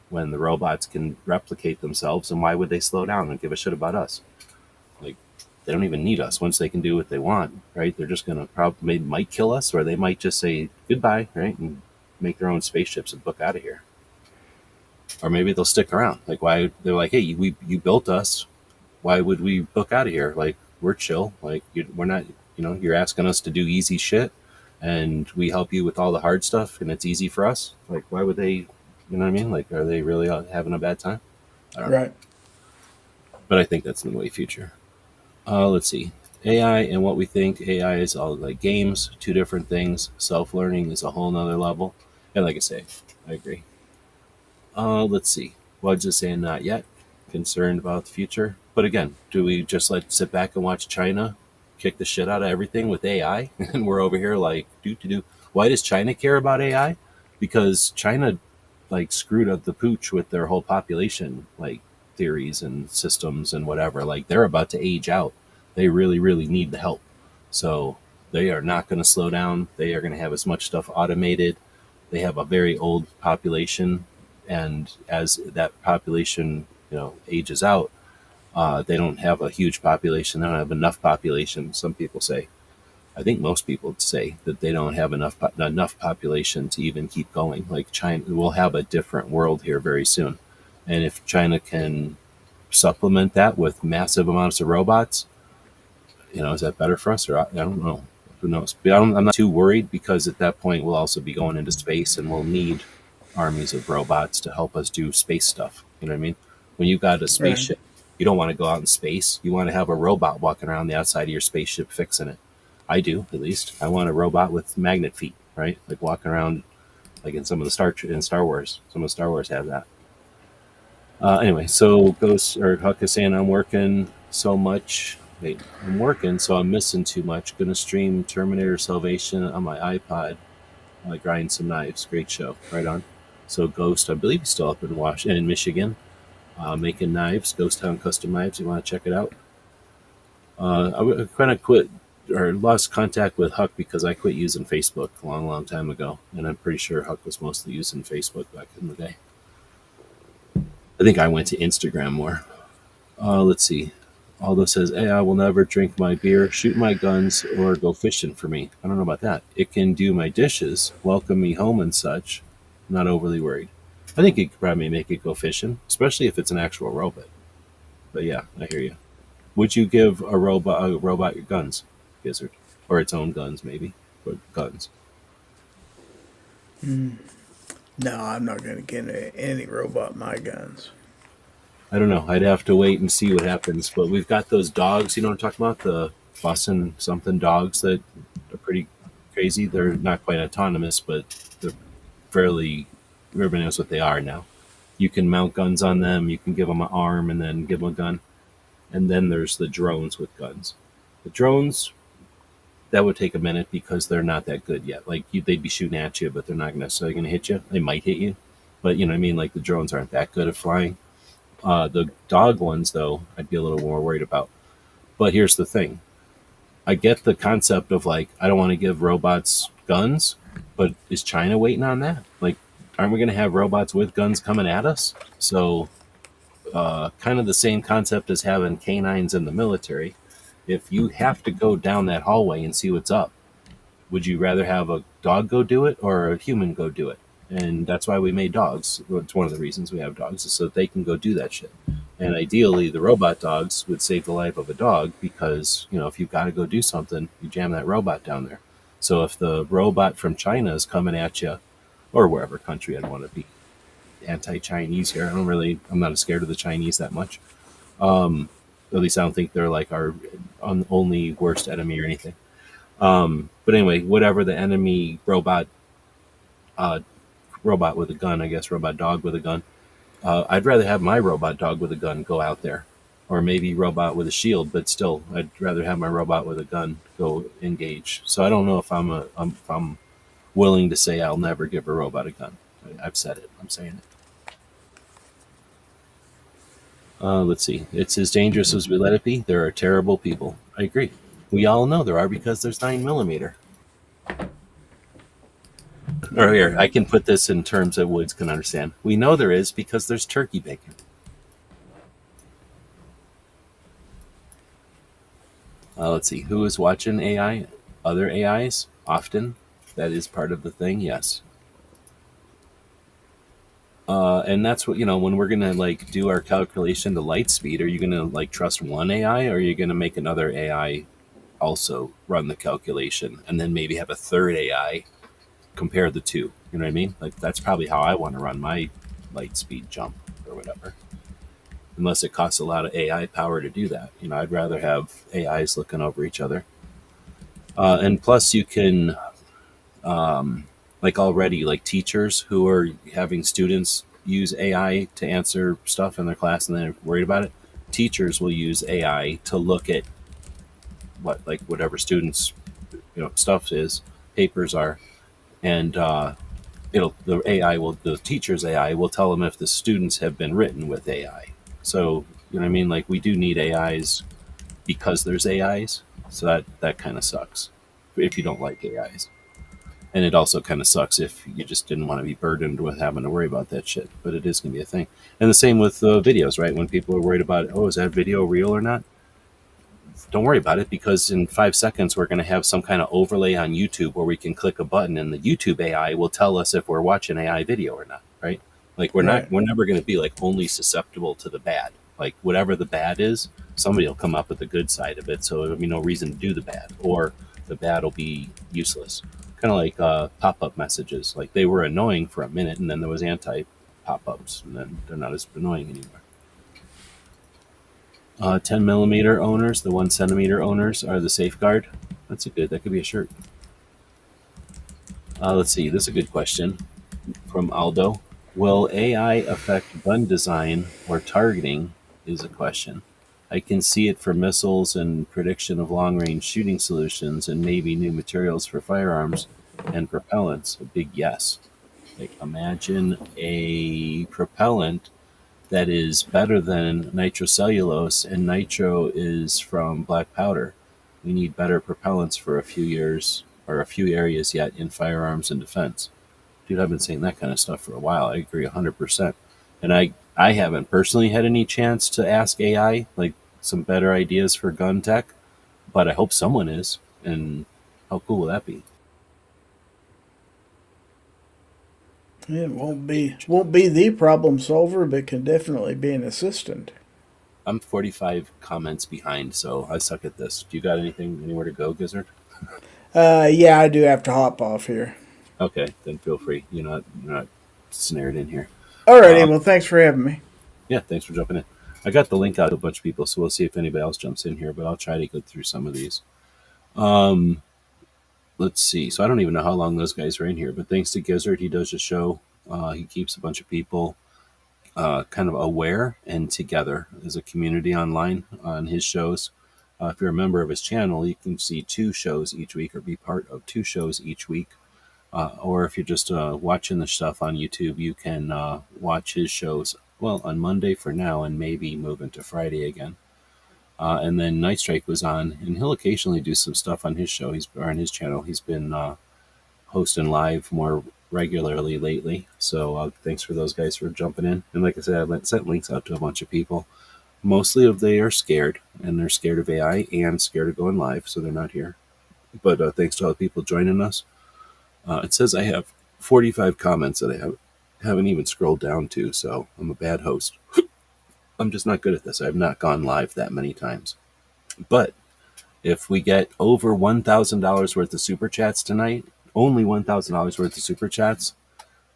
when the robots can replicate themselves, and why would they slow down and give a shit about us? Like, they don't even need us once they can do what they want, right? They're just gonna probably might kill us, or they might just say goodbye, right, and make their own spaceships and book out of here. Or maybe they'll stick around. Like, why? They're like, hey, you built us. Why would we book out of here? Like, we're chill. Like, we're not. You're asking us to do easy shit, and we help you with all the hard stuff, and it's easy for us. Like, why would they? You know what I mean? Like, are they really having a bad time? I don't know. Right. But I think that's in the way future. Let's see. AI and what we think AI is all like games, two different things. Self-learning is a whole nother level. And like I say, I agree. Let's see. Well, just saying not yet. Concerned about the future. But again, do we just sit back and watch China kick the shit out of everything with AI? And we're over here like, do. Why does China care about AI? Because China like screwed up the pooch with their whole population like theories and systems and whatever. Like, they're about to age out. They really, really need the help. So they are not going to slow down. They are going to have as much stuff automated. They have a very old population, and as that population, ages out, they don't have a huge population. They don't have enough population. Some people say, I think most people say that they don't have enough population to even keep going. Like, China will have a different world here very soon, and if China can supplement that with massive amounts of robots, Is that better for us, or I don't know. Who knows? But I'm not too worried, because at that point we'll also be going into space, and we'll need armies of robots to help us do space stuff. You know what I mean? When you got a Right. spaceship, you don't want to go out in space. You want to have a robot walking around the outside of your spaceship fixing it. I do, at least. I want a robot with magnet feet, right? Like walking around, like in some of the Star Wars. Some of the Star Wars have that. Anyway, so Ghost or Huck is saying I'm working so much. Wait, I'm working, so I'm missing too much. Gonna stream Terminator Salvation on my iPod. I grind some knives. Great show. Right on. So Ghost, I believe he's still up in Michigan, making knives. Ghost Town Custom Knives. You want to check it out? I kind of quit or lost contact with Huck because I quit using Facebook a long, long time ago, and I'm pretty sure Huck was mostly using Facebook back in the day. I think I went to Instagram more. Let's see. Aldo says, "Hey, I will never drink my beer, shoot my guns, or go fishing for me." I don't know about that. It can do my dishes, welcome me home and such. I'm not overly worried. I think it could probably make it go fishing, especially if it's an actual robot. But yeah, I hear you. Would you give a robot your guns, Gizzard? Or its own guns, maybe? But guns. No, I'm not going to get any robot my guns. I don't know. I'd have to wait and see what happens. But we've got those dogs, you know what I'm talking about? The Boston something dogs that are pretty crazy. They're not quite autonomous, but they're fairly, everybody knows what they are now. You can mount guns on them. You can give them an arm and then give them a gun. And then there's the drones with guns. The drones, that would take a minute because they're not that good yet. Like they'd be shooting at you, but they're not necessarily going to hit you. They might hit you, but you know what I mean. Like the drones aren't that good at flying. The dog ones, though, I'd be a little more worried about. But here's the thing: I get the concept of like I don't want to give robots guns, but is China waiting on that? Like, aren't we going to have robots with guns coming at us? So, kind of the same concept as having canines in the military. If you have to go down that hallway and see what's up, would you rather have a dog go do it or a human go do it? And that's why we made dogs. It's one of the reasons we have dogs is so that they can go do that shit. And ideally, the robot dogs would save the life of a dog because, if you've got to go do something, you jam that robot down there. So if the robot from China is coming at you, or wherever country, I don't want to be anti-Chinese here. I'm not scared of the Chinese that much. At least I don't think they're like our only worst enemy or anything. But anyway, whatever the enemy robot with a gun, I guess, robot dog with a gun. I'd rather have my robot dog with a gun go out there, or maybe robot with a shield, but still, I'd rather have my robot with a gun go engage. So I don't know if I'm willing to say I'll never give a robot a gun. I've said it. I'm saying it. Let's see. It's as dangerous as we let it be. There are terrible people. I agree. We all know there are because there's 9mm. Or here, I can put this in terms that Woods can understand. We know there is because there's turkey bacon. Let's see. Who is watching AI? Other AIs? Often. That is part of the thing, yes. And that's what, when we're going to like do our calculation to light speed, are you going to like trust one AI or are you going to make another AI also run the calculation and then maybe have a third AI compare the two? You know what I mean? Like that's probably how I want to run my light speed jump or whatever. Unless it costs a lot of AI power to do that. I'd rather have AIs looking over each other. And plus you can, like already, like teachers who are having students use AI to answer stuff in their class and they're worried about it. Teachers will use AI to look at whatever students, stuff is, papers are, and the teacher's AI will tell them if the students have been written with AI. So you know what I mean? Like we do need AIs because there's AIs. So that kind of sucks if you don't like AIs. And it also kind of sucks if you just didn't want to be burdened with having to worry about that shit. But it is going to be a thing. And the same with videos, right? When people are worried about, is that video real or not? Don't worry about it because in 5 seconds, we're going to have some kind of overlay on YouTube where we can click a button and the YouTube AI will tell us if we're watching AI video or not, right? Like we're never going to be like only susceptible to the bad. Like whatever the bad is, somebody will come up with the good side of it, so there'll be no reason to do the bad, or the bad will be useless. Kind of like pop-up messages. Like they were annoying for a minute, and then there was anti pop-ups, and then they're not as annoying anymore. 10 millimeter owners, the 1 centimeter owners are the safeguard. That's a good. That could be a shirt. Let's see. This is a good question from Aldo. Will AI affect gun design or targeting? Is a question. I can see it for missiles and prediction of long range shooting solutions and maybe new materials for firearms and propellants. A big yes. Like imagine a propellant that is better than nitrocellulose, and nitro is from black powder. We need better propellants for a few years or a few areas yet in firearms and defense. Dude, I've been saying that kind of stuff for a while. I agree 100%. And I haven't personally had any chance to ask AI like some better ideas for gun tech, but I hope someone is. And how cool will that be? It won't be the problem solver, but can definitely be an assistant. I'm 45 comments behind, so I suck at this. Do you got anything, anywhere to go, Gizzard? Yeah, I do have to hop off here. Okay, then feel free. You're not snared in here. Alrighty, Um, well, thanks for having me. yeah, thanks for jumping in. I got the link out to a bunch of people, so we'll see if anybody else jumps in here. But I'll try to go through some of these. Um, let's see. So I don't even know how long those guys are in here, but thanks to Gizzard, he does a show. He keeps a bunch of people kind of aware and together as a community online on his shows. If you're a member of his channel, you can see 2 shows each week or be part of 2 shows each week. Or if you're just watching the stuff on YouTube, you can watch his shows, well, on Monday for now and maybe move into Friday again. And then Night Strike was on, and he'll occasionally do some stuff on his show. Or on his channel. He's been hosting live more regularly lately. So thanks for those guys for jumping in. And like I said, I sent links out to a bunch of people. Mostly of they are scared, and they're scared of AI and scared of going live, so they're not here. But thanks to all the people joining us. It says I have 45 comments that haven't even scrolled down to, so I'm a bad host. I'm just not good at this. I've not gone live that many times. But if we get over $1,000 worth of super chats tonight, only $1,000 worth of super chats,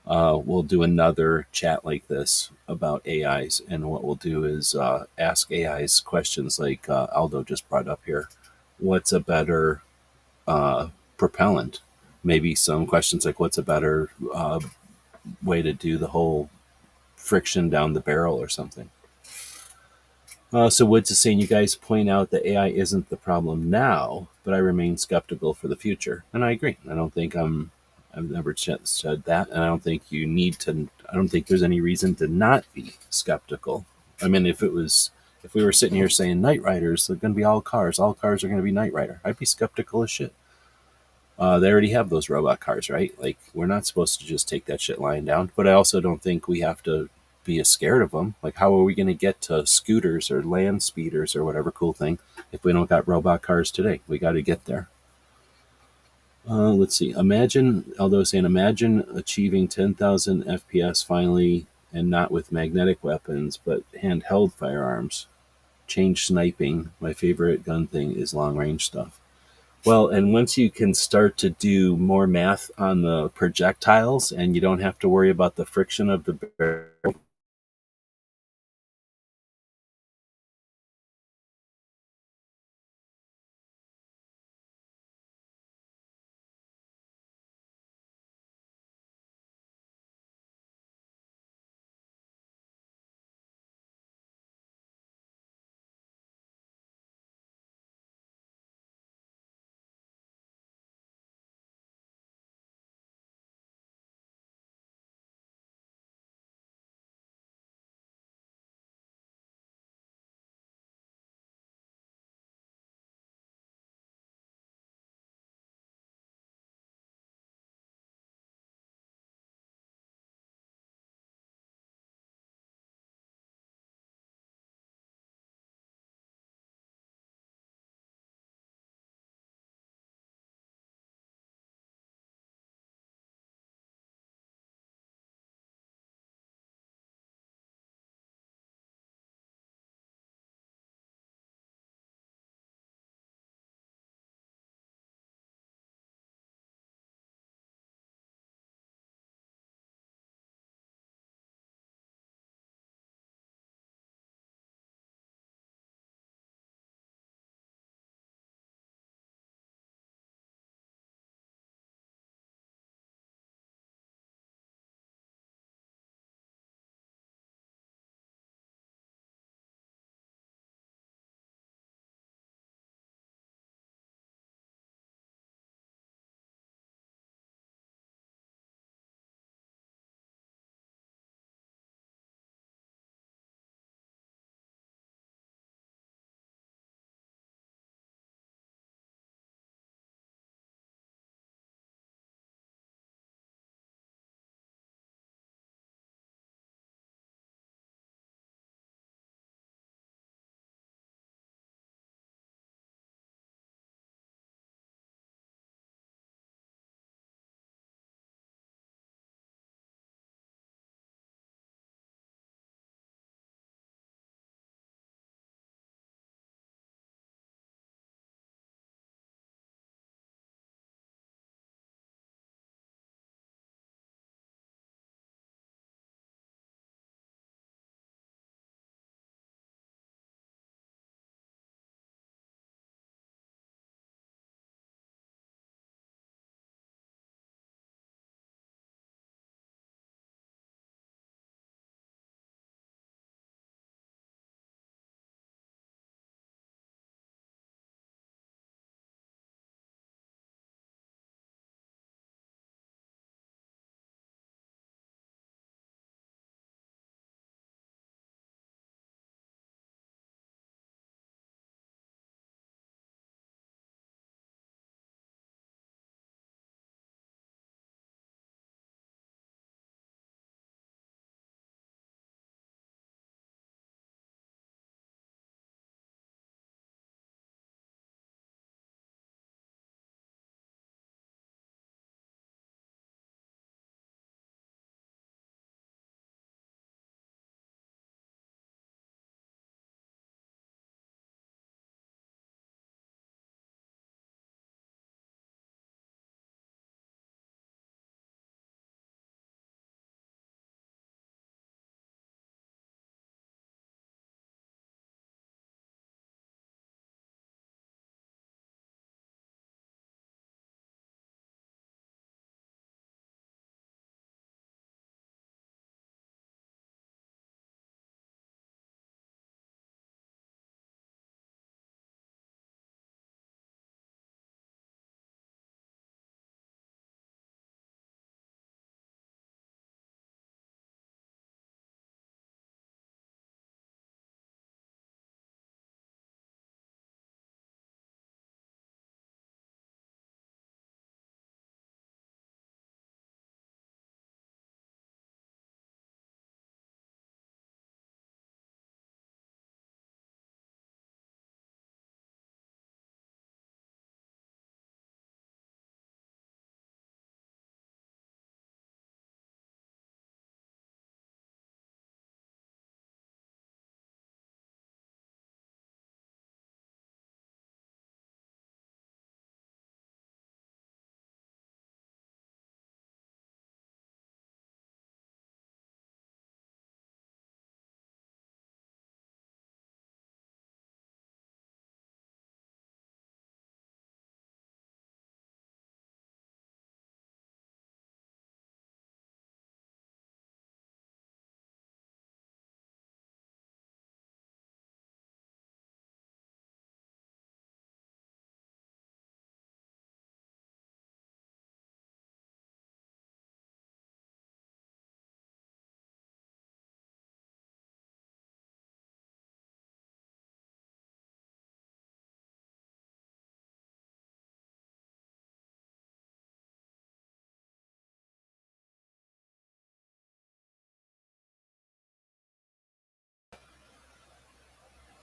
we'll do another chat like this about AIs. And what we'll do is ask AIs questions like Aldo just brought up here. What's a better propellant? Maybe some questions like what's a better way to do the whole friction down the barrel or something. So Woods is saying you guys point out that AI isn't the problem now, but I remain skeptical for the future, and I agree. I've never said that, and I don't think you need to. I don't think there's any reason to not be skeptical. I mean, if we were sitting here saying Knight Riders, they're going to be all cars are going to be Knight Rider, I'd be skeptical as shit. They already have those robot cars, right? Like, we're not supposed to just take that shit lying down. But I also don't think we have to be as scared of them. Like, how are we going to get to scooters or land speeders or whatever cool thing if we don't got robot cars today? We got to get there. Let's see. Imagine achieving 10,000 FPS finally, and not with magnetic weapons, but handheld firearms. Change sniping. My favorite gun thing is long range stuff. Well, and once you can start to do more math on the projectiles and you don't have to worry about the friction of the barrel,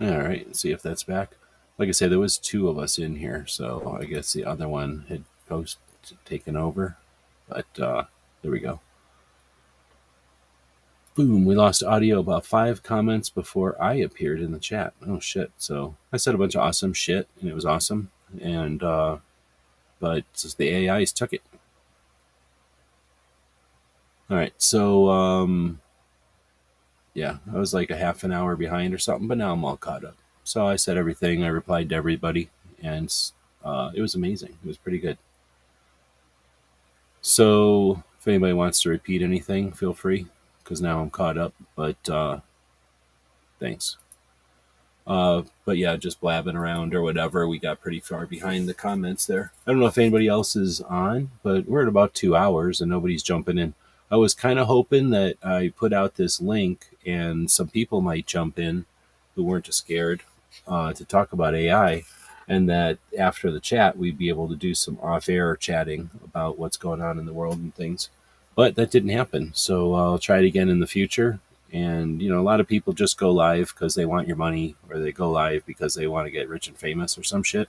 All right, let's see if that's back. Like I said, there was 2 of us in here, so I guess the other one had taken over. But there we go. Boom, we lost audio about 5 comments before I appeared in the chat. Oh shit. So I said a bunch of awesome shit, and it was awesome. And but just the AIs took it. All right, so yeah, I was like a half an hour behind or something, but now I'm all caught up. So I said everything, I replied to everybody, and it was amazing. It was pretty good. So if anybody wants to repeat anything, feel free, because now I'm caught up. But thanks. But yeah, just blabbing around or whatever. We got pretty far behind the comments there. I don't know if anybody else is on, but we're at about 2 hours and nobody's jumping in. I was kind of hoping that I put out this link and some people might jump in who weren't scared to talk about AI, and that after the chat we'd be able to do some off-air chatting about what's going on in the world and things. But that didn't happen, so I'll try it again in the future. And a lot of people just go live because they want your money, or they go live because they want to get rich and famous or some shit.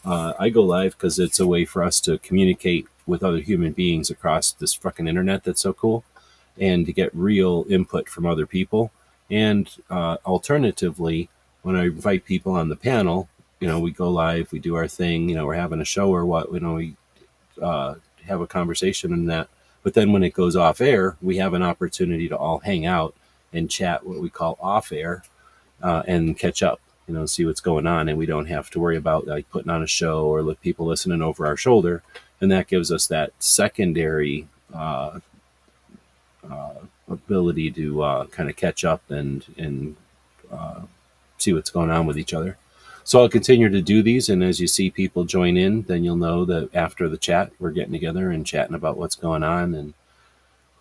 I go live because it's a way for us to communicate with other human beings across this fucking internet that's so cool, and to get real input from other people. And alternatively, when I invite people on the panel, we go live, we do our thing, we're having a show or what, we have a conversation in that. But then when it goes off air, we have an opportunity to all hang out and chat, what we call off air, and catch up, see what's going on. And we don't have to worry about like putting on a show or let people listening over our shoulder. And that gives us that secondary ability to kind of catch up and see what's going on with each other. So I'll continue to do these, and as you see people join in, then you'll know that after the chat, we're getting together and chatting about what's going on, and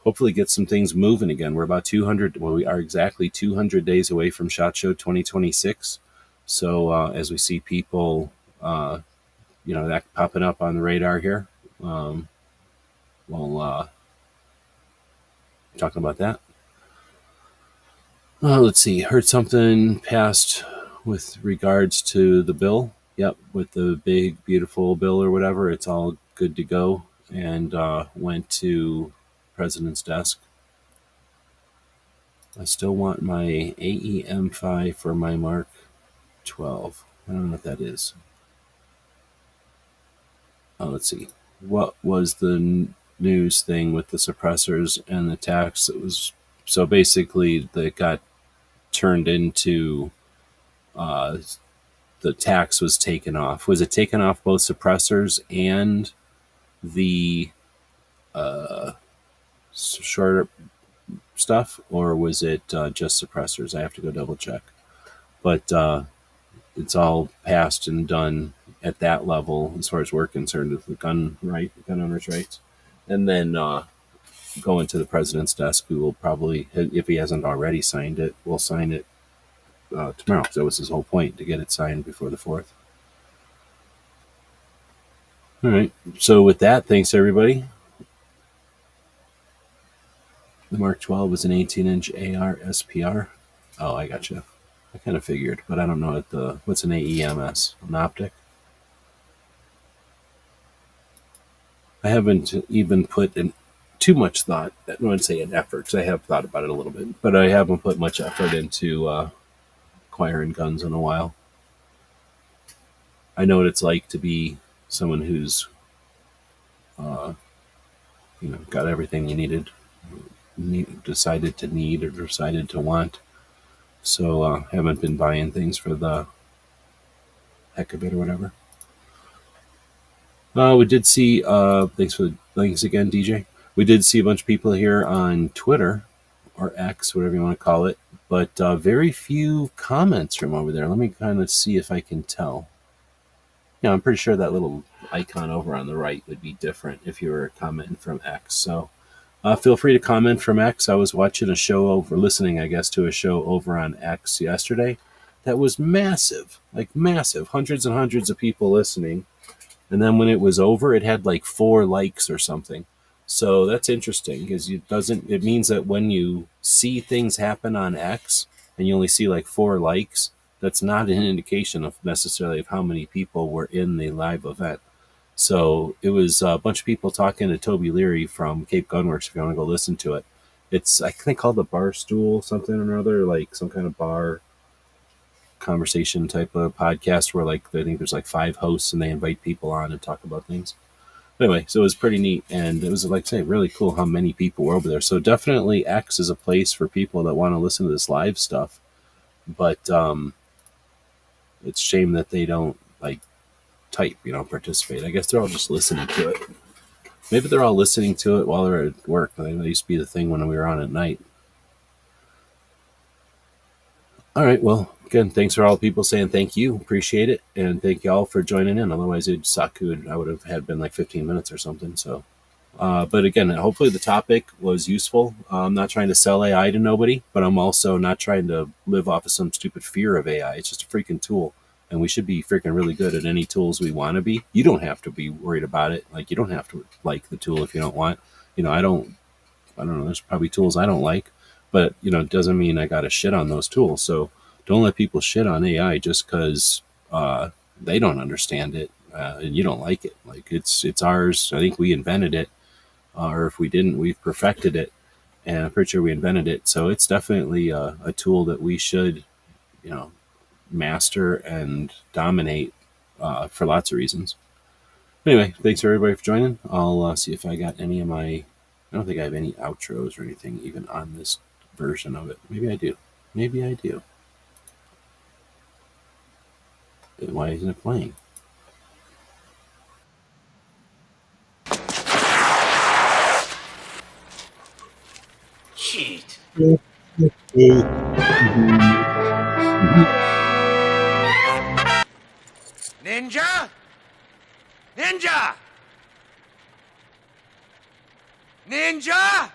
hopefully get some things moving again. We're about 200, well, we are exactly 200 days away from SHOT Show 2026. So as we see people, that popping up on the radar here, we'll talking about that. Let's see, heard something passed with regards to the bill. Yep, with the big, beautiful bill or whatever, it's all good to go, and went to President's desk. I still want my AEM5 for my Mark 12. I don't know what that is. Let's see. What was the news thing with the suppressors and the tax? It was so basically that got turned into the tax was taken off. Was it taken off both suppressors and the shorter stuff, or was it just suppressors? I have to go double check. But it's all passed and done at that level as far as we're concerned with the gun owners' rights. And then going to the president's desk, who will probably, if he hasn't already signed it, will sign it tomorrow, because that was his whole point, to get it signed before the 4th. All right. So with that, thanks everybody. The Mark 12 is an 18-inch AR SPR. Oh, I gotcha. I kind of figured, but I don't know what's an AEMS, an optic. I haven't even put in too much thought. I wouldn't say an effort, because I have thought about it a little bit, but I haven't put much effort into acquiring guns in a while. I know what it's like to be someone who's, got everything you decided to need or decided to want. So haven't been buying things for the heck of it or whatever. We did see, thanks again, DJ. We did see a bunch of people here on Twitter, or X, whatever you want to call it, but very few comments from over there. Let me kind of see if I can tell. Yeah, I'm pretty sure that little icon over on the right would be different if you were commenting from X. So feel free to comment from X. I was watching a show listening, I guess, to a show over on X yesterday that was massive, like massive, hundreds and hundreds of people listening. And then when it was over, it had like 4 likes or something. So that's interesting, because it means that when you see things happen on X and you only see like 4 likes, that's not an indication of necessarily of how many people were in the live event. So it was a bunch of people talking to Toby Leary from Cape Gunworks. If you want to go listen to it, it's I think called the Barstool something or other, like some kind of bar conversation type of podcast where like I think there's like 5 hosts and they invite people on and talk about things. Anyway, so it was pretty neat, and it was like say really cool how many people were over there. So definitely X is a place for people that want to listen to this live stuff, but it's a shame that they don't like type, participate. I guess they're all just listening to it. Maybe they're all listening to it while they're at work. That used to be the thing when we were on at night. All right, well, again, thanks for all the people saying thank you. Appreciate it. And thank you all for joining in. Otherwise, it'd suck. I would have had been like 15 minutes or something. So, but again, hopefully the topic was useful. I'm not trying to sell AI to nobody, but I'm also not trying to live off of some stupid fear of AI. It's just a freaking tool. And we should be freaking really good at any tools we want to be. You don't have to be worried about it. Like, you don't have to like the tool if you don't want. I don't know. There's probably tools I don't like. But, it doesn't mean I got to shit on those tools. So don't let people shit on AI just because they don't understand it and you don't like it. Like, it's ours. I think we invented it. Or if we didn't, we've perfected it. And I'm pretty sure we invented it. So it's definitely a tool that we should, master and dominate for lots of reasons. Anyway, thanks for everybody for joining. I'll see if I got any of my... I don't think I have any outros or anything even on this version of it. Maybe I do. Why isn't it playing? Cheat. Ninja? Ninja! Ninja!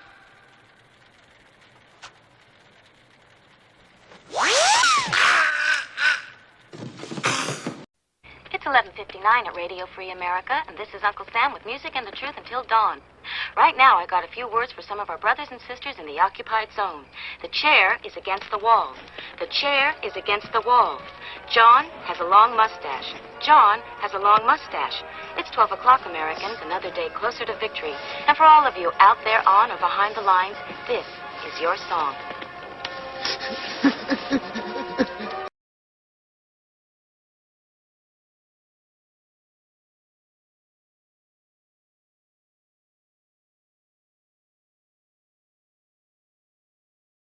It's 11:59 at Radio Free America, and this is Uncle Sam with music and the truth until dawn. Right now, I got a few words for some of our brothers and sisters in the occupied zone. The chair is against the wall. The chair is against the wall. John has a long mustache. John has a long mustache. It's 12 o'clock, Americans, another day closer to victory. And for all of you out there on or behind the lines, this is your song.